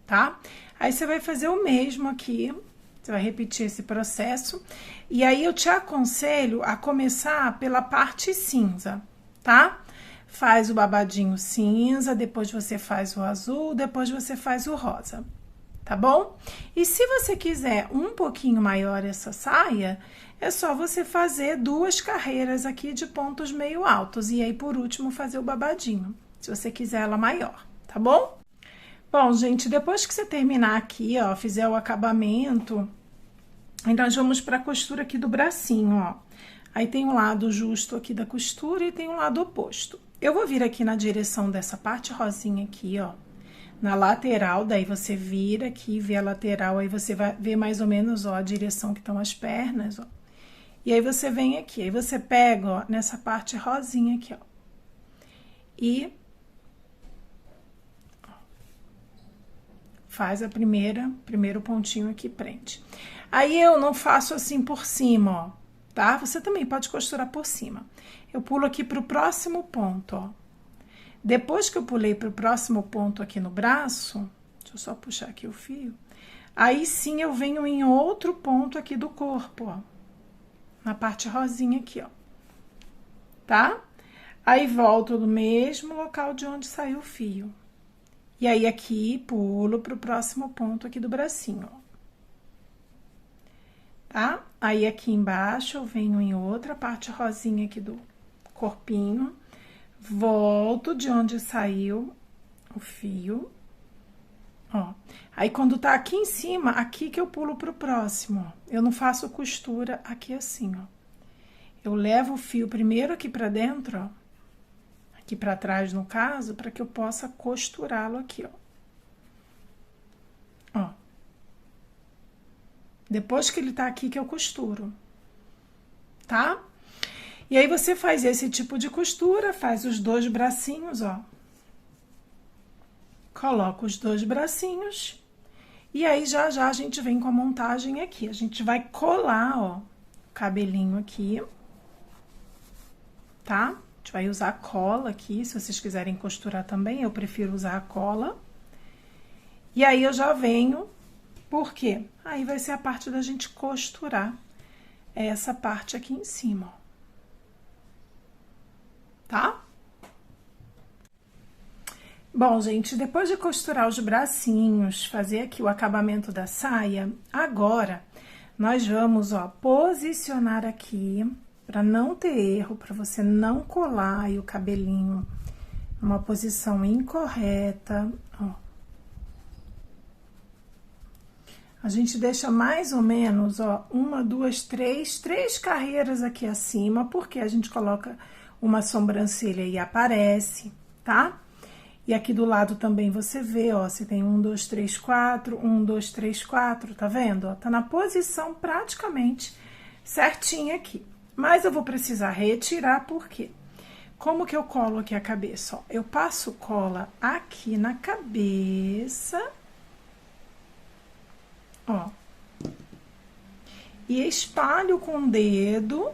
tá? Aí você vai fazer o mesmo aqui, você vai repetir esse processo. E aí eu te aconselho a começar pela parte cinza, tá? Faz o babadinho cinza, depois você faz o azul, depois você faz o rosa, tá bom? E se você quiser um pouquinho maior essa saia, é só você fazer 2 carreiras aqui de pontos meio altos. E aí, por último, fazer o babadinho, se você quiser ela maior, tá bom? Bom, gente, depois que você terminar aqui, ó, fizer o acabamento, aí nós vamos pra costura aqui do bracinho, ó. Aí tem um lado justo aqui da costura e tem um lado oposto. Eu vou vir aqui na direção dessa parte rosinha aqui, ó, na lateral, daí você vira aqui, vê a lateral, aí você vai ver mais ou menos, ó, a direção que estão as pernas, ó. E aí você vem aqui, aí você pega, ó, nessa parte rosinha aqui, ó. e faz a primeiro pontinho aqui, prende. Aí eu não faço assim por cima, ó, tá? Você também pode costurar por cima. Eu pulo aqui pro próximo ponto, ó. Depois que eu pulei pro próximo ponto aqui no braço, deixa eu só puxar aqui o fio. Aí sim eu venho em outro ponto aqui do corpo, ó. Na parte rosinha aqui, ó. Tá? Aí volto no mesmo local de onde saiu o fio. E aí aqui pulo pro próximo ponto aqui do bracinho, ó. Tá? Aí aqui embaixo eu venho em outra parte rosinha aqui do corpinho. Volto de onde saiu o fio. Ó, aí quando tá aqui em cima, aqui que eu pulo pro próximo, ó. Eu não faço costura aqui assim, ó. Eu levo o fio primeiro aqui pra dentro, ó. Aqui pra trás, no caso, pra que eu possa costurá-lo aqui, ó. Ó. Depois que ele tá aqui que eu costuro, tá? E aí você faz esse tipo de costura, faz os dois bracinhos, ó. Coloca os dois bracinhos e aí já a gente vem com a montagem aqui. A gente vai colar, ó, o cabelinho aqui, tá? A gente vai usar cola aqui, se vocês quiserem costurar também, eu prefiro usar a cola. E aí eu já venho, por quê? Aí vai ser a parte da gente costurar essa parte aqui em cima, ó. Tá? Bom, gente, depois de costurar os bracinhos, fazer aqui o acabamento da saia, agora nós vamos, ó, posicionar aqui, para não ter erro, para você não colar aí o cabelinho numa posição incorreta, ó. A gente deixa mais ou menos, ó, uma, duas, três carreiras aqui acima, porque a gente coloca uma sobrancelha e aparece, tá? E aqui do lado também você vê, ó, você tem 1, 2, 3, 4, 1, 2, 3, 4, tá vendo? Ó, tá na posição praticamente certinha aqui. Mas eu vou precisar retirar, por quê? Como que eu colo aqui a cabeça? Ó, eu passo cola aqui na cabeça, ó, e espalho com o dedo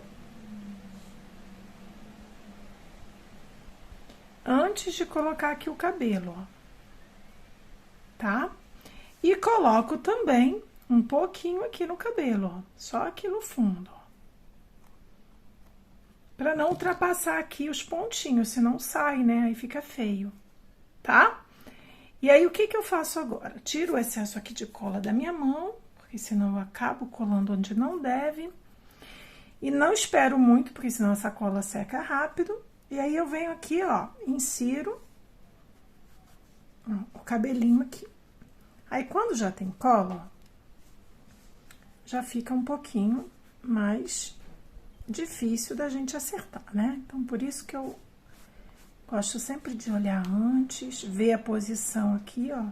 antes de colocar aqui o cabelo, ó, tá? E coloco também um pouquinho aqui no cabelo, ó, só aqui no fundo, ó. Pra não ultrapassar aqui os pontinhos, senão sai, né? Aí fica feio, tá? E aí, o que que eu faço agora? Tiro o excesso aqui de cola da minha mão, porque senão eu acabo colando onde não deve. E não espero muito, porque senão essa cola seca rápido. E aí, eu venho aqui, ó, insiro ó, o cabelinho aqui. Aí, quando já tem cola, ó, já fica um pouquinho mais difícil da gente acertar, né? Então, por isso que eu gosto sempre de olhar antes, ver a posição aqui, ó.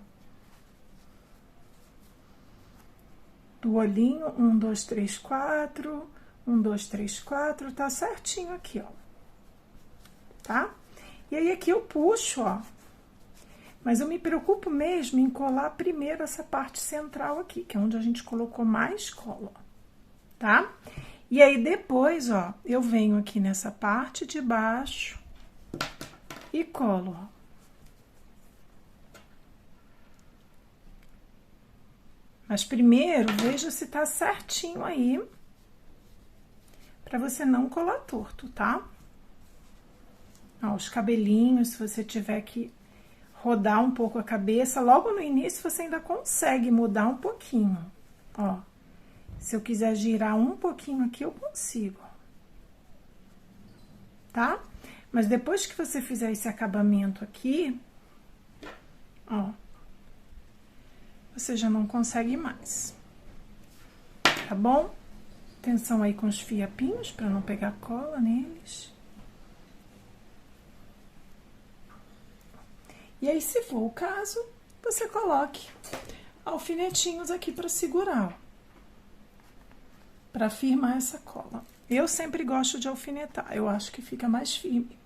Do olhinho, 1, 2, 3, 4, 1, 2, 3, 4, tá certinho aqui, ó. Tá? E aí, aqui eu puxo, ó. Mas eu me preocupo mesmo em colar primeiro essa parte central aqui, que é onde a gente colocou mais cola, tá? E aí, depois, ó, eu venho aqui nessa parte de baixo e colo, ó. Mas primeiro, veja se tá certinho aí, pra você não colar torto, tá? Ó, os cabelinhos, se você tiver que rodar um pouco a cabeça, logo no início você ainda consegue mudar um pouquinho, ó. Se eu quiser girar um pouquinho aqui, eu consigo, tá? Mas depois que você fizer esse acabamento aqui, ó, você já não consegue mais, tá bom? Atenção aí com os fiapinhos, pra não pegar cola neles. E aí, se for o caso, você coloque alfinetinhos aqui pra segurar, ó. Pra firmar essa cola. Eu sempre gosto de alfinetar, eu acho que fica mais firme.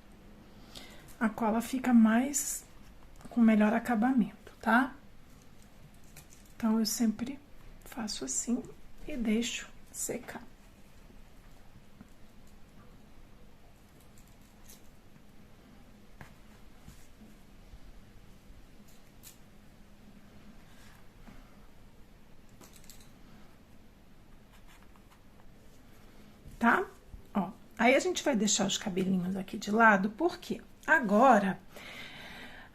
a cola fica mais com melhor acabamento, tá? Então, eu sempre faço assim e deixo secar. Tá? Ó, aí a gente vai deixar os cabelinhos aqui de lado, porque agora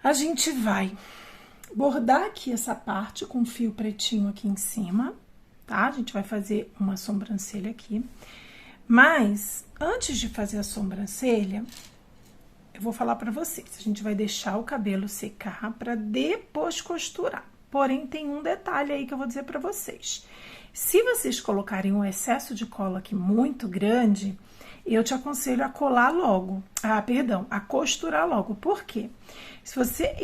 a gente vai bordar aqui essa parte com fio pretinho aqui em cima, tá? A gente vai fazer uma sobrancelha aqui. Mas, antes de fazer a sobrancelha, eu vou falar pra vocês, a gente vai deixar o cabelo secar pra depois costurar. Porém, tem um detalhe aí que eu vou dizer pra vocês. Se vocês colocarem um excesso de cola aqui muito grande, eu te aconselho a colar logo. A costurar logo. Por quê? Se você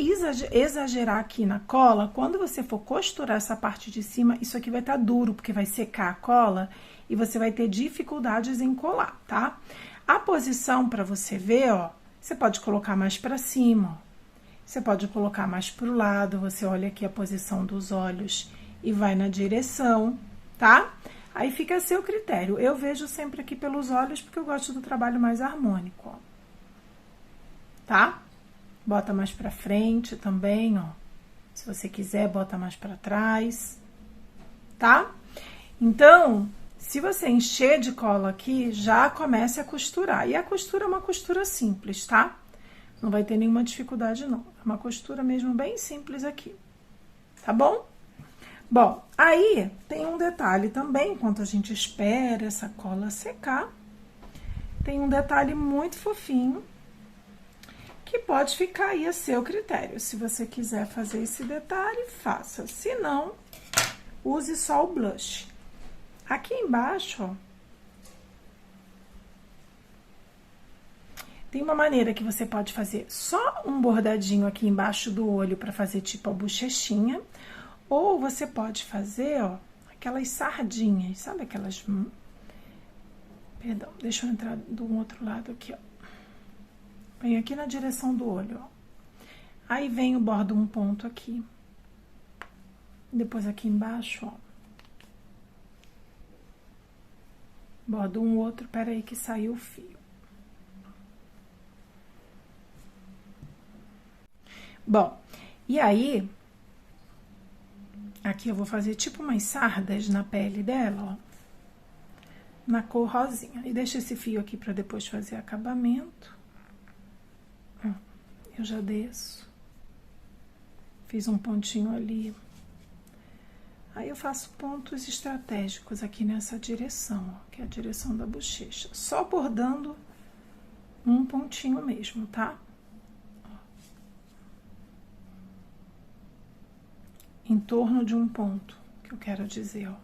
exagerar aqui na cola, quando você for costurar essa parte de cima, isso aqui vai estar duro, porque vai secar a cola e você vai ter dificuldades em colar, tá? A posição para você ver, ó, você pode colocar mais para cima, ó. Você pode colocar mais pro lado, você olha aqui a posição dos olhos e vai na direção, tá? Aí fica a seu critério. Eu vejo sempre aqui pelos olhos porque eu gosto do trabalho mais harmônico, ó. Tá? Bota mais pra frente também, ó. Se você quiser, bota mais pra trás, tá? Então, se você encher de cola aqui, já comece a costurar. E a costura é uma costura simples, tá? Não vai ter nenhuma dificuldade, não. É uma costura mesmo bem simples aqui, tá bom? Bom, aí tem um detalhe também, enquanto a gente espera essa cola secar, tem um detalhe muito fofinho, que pode ficar aí a seu critério. Se você quiser fazer esse detalhe, faça. Se não, use só o blush. Aqui embaixo, ó, tem uma maneira que você pode fazer só um bordadinho aqui embaixo do olho para fazer tipo a bochechinha. Ou você pode fazer, ó, aquelas sardinhas, sabe aquelas... Perdão, deixa eu entrar do outro lado aqui, ó. Vem aqui na direção do olho, ó. Aí vem o bordo um ponto aqui. Depois aqui embaixo, ó. Bordo um outro, peraí que saiu o fio. Bom, e aí... Aqui eu vou fazer tipo umas sardas na pele dela, ó. Na cor rosinha. E deixa esse fio aqui pra depois fazer acabamento. Ó, eu já desço. Fiz um pontinho ali. Aí eu faço pontos estratégicos aqui nessa direção, ó. Que é a direção da bochecha. Só bordando um pontinho mesmo, tá? Em torno de um ponto, que eu quero dizer, ó,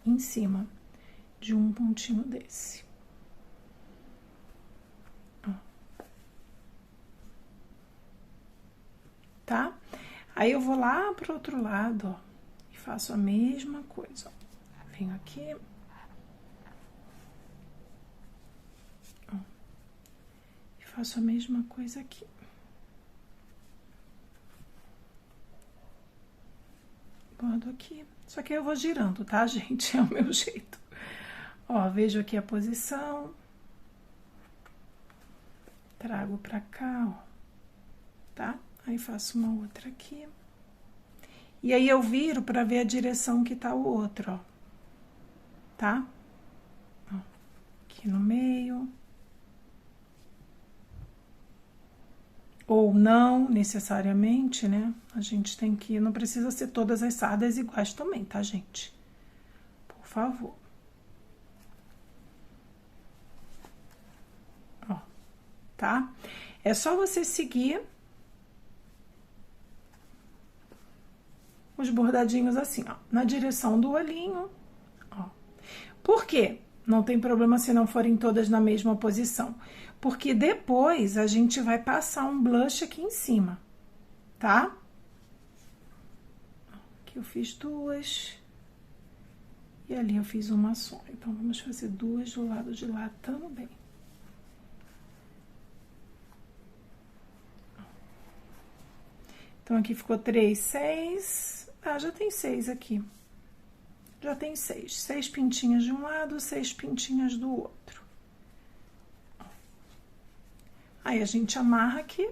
em cima de um pontinho desse. Ó. Tá? Aí eu vou lá pro outro lado, ó, e faço a mesma coisa, ó. Venho aqui. Ó, e faço a mesma coisa aqui. Bordo aqui. Só que eu vou girando, tá, gente? É o meu jeito. Ó, vejo aqui a posição. Trago pra cá, ó. Tá? Aí faço uma outra aqui. E aí eu viro pra ver a direção que tá o outro, ó. Tá? Ó, aqui no meio. Ou não necessariamente, né? A gente tem que... Não precisa ser todas as sardas iguais também, tá, gente? Por favor. Ó, tá? É só você seguir os bordadinhos assim, ó. Na direção do olhinho, ó. Por quê? Não tem problema se não forem todas na mesma posição. Porque depois a gente vai passar um blush aqui em cima, tá? Aqui eu fiz duas. E ali eu fiz uma só. Então, vamos fazer duas do lado de lá também. Então, aqui ficou 3, 6. Ah, já tem 6 aqui. Já tem 6. 6 pintinhas de um lado, 6 pintinhas do outro. Aí, a gente amarra aqui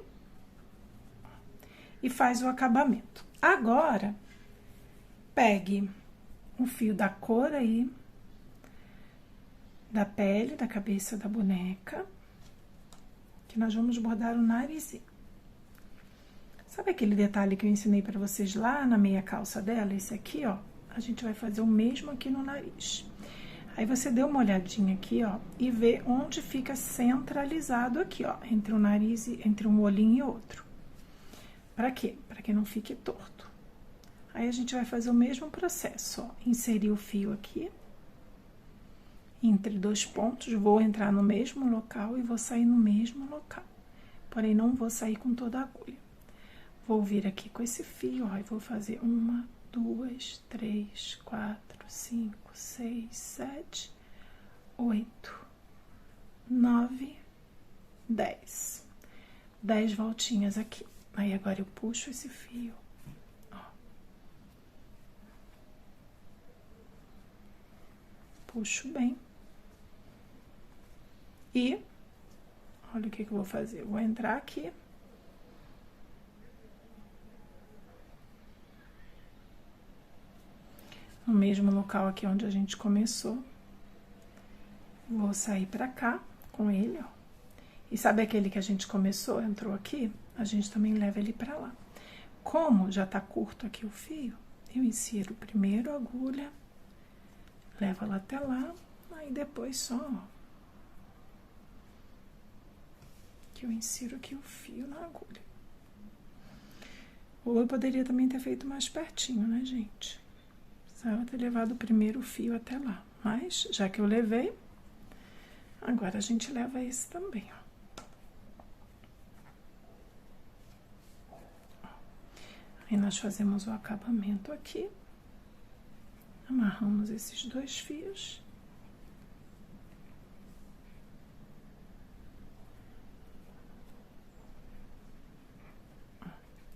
e faz o acabamento. Agora, pegue o fio da cor aí, da pele, da cabeça da boneca, que nós vamos bordar o narizinho. Sabe aquele detalhe que eu ensinei pra vocês lá na meia calça dela? Esse aqui, ó, a gente vai fazer o mesmo aqui no nariz. Aí, você dê uma olhadinha aqui, ó, e vê onde fica centralizado aqui, ó, entre o nariz e entre um olhinho e outro. Pra quê? Pra que não fique torto. Aí, a gente vai fazer o mesmo processo, ó, inserir o fio aqui, entre 2 pontos, vou entrar no mesmo local e vou sair no mesmo local. Porém, não vou sair com toda a agulha. Vou vir aqui com esse fio, ó, e vou fazer 1, 2, 3, 4, 5, 6, 7, 8, 9, 10. 10 voltinhas aqui. Aí, agora eu puxo esse fio, ó. Puxo bem. E, olha o que eu vou fazer. Eu vou entrar aqui. No mesmo local aqui onde a gente começou. Vou sair pra cá com ele, ó. E sabe aquele que a gente começou, entrou aqui? A gente também leva ele pra lá. Como já tá curto aqui o fio, eu insiro primeiro a agulha, levo ela até lá, aí depois só, ó, que eu insiro aqui o fio na agulha. Ou eu poderia também ter feito mais pertinho, né, gente? Precisava ter levado primeiro o fio até lá. Mas, já que eu levei, agora a gente leva esse também, ó. Aí, nós fazemos o acabamento aqui. Amarramos esses 2 fios.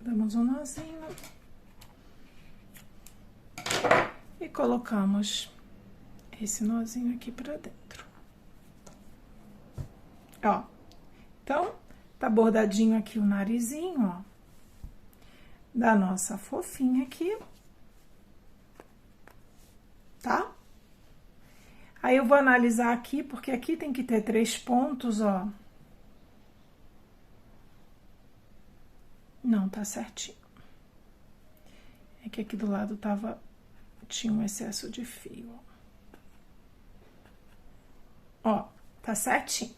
Damos um nozinho. E colocamos esse nozinho aqui pra dentro. Ó, então, tá bordadinho aqui o narizinho, ó, da nossa fofinha aqui, tá? Aí, eu vou analisar aqui, porque aqui tem que ter 3 pontos, ó. Não, tá certinho. É que aqui do lado tinha um excesso de fio, ó. Ó, tá certinho.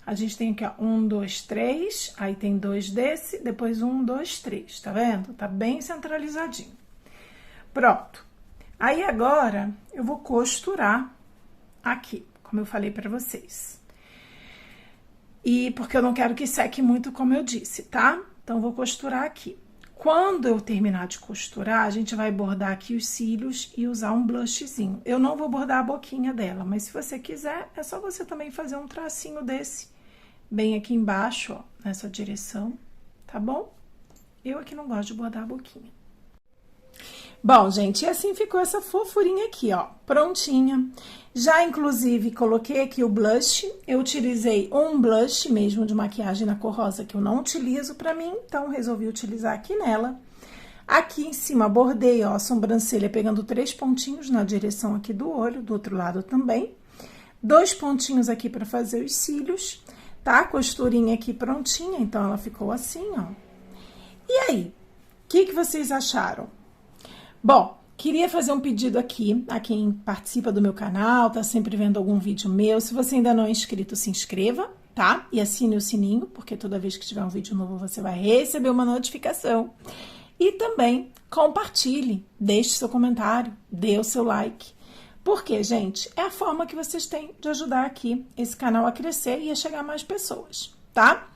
A gente tem aqui, ó, 1, 2, 3, aí tem 2 desse, depois 1, 2, 3, tá vendo? Tá bem centralizadinho. Pronto. Aí, agora, eu vou costurar aqui, como eu falei pra vocês. E porque eu não quero que seque muito, como eu disse, tá? Então, vou costurar aqui. Quando eu terminar de costurar, a gente vai bordar aqui os cílios e usar um blushzinho. Eu não vou bordar a boquinha dela, mas se você quiser, é só você também fazer um tracinho desse, bem aqui embaixo, ó, nessa direção, tá bom? Eu aqui não gosto de bordar a boquinha. Bom, gente, e assim ficou essa fofurinha aqui, ó, prontinha. Já, inclusive, coloquei aqui o blush. Eu utilizei um blush mesmo de maquiagem na cor rosa, que eu não utilizo pra mim, então resolvi utilizar aqui nela. Aqui em cima, bordei, ó, a sobrancelha pegando 3 pontinhos na direção aqui do olho, do outro lado também. 2 pontinhos aqui pra fazer os cílios, tá? Costurinha aqui prontinha, então ela ficou assim, ó. E aí, o que vocês acharam? Bom, queria fazer um pedido aqui, a quem participa do meu canal, tá sempre vendo algum vídeo meu. Se você ainda não é inscrito, se inscreva, tá? E assine o sininho, porque toda vez que tiver um vídeo novo, você vai receber uma notificação. E também compartilhe, deixe seu comentário, dê o seu like. Porque, gente, é a forma que vocês têm de ajudar aqui esse canal a crescer e a chegar a mais pessoas, tá?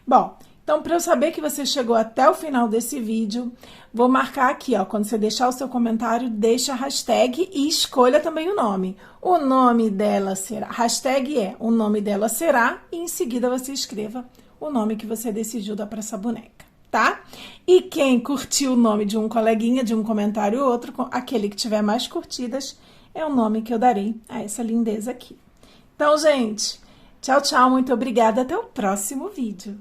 Bom, então, para eu saber que você chegou até o final desse vídeo, vou marcar aqui, ó, quando você deixar o seu comentário, deixa a hashtag e escolha também o nome. O nome dela será, hashtag o nome dela será, e em seguida você escreva o nome que você decidiu dar para essa boneca, tá? E quem curtiu o nome de um coleguinha, de um comentário ou outro, aquele que tiver mais curtidas, é o nome que eu darei a essa lindeza aqui. Então, gente, tchau, tchau, muito obrigada, até o próximo vídeo.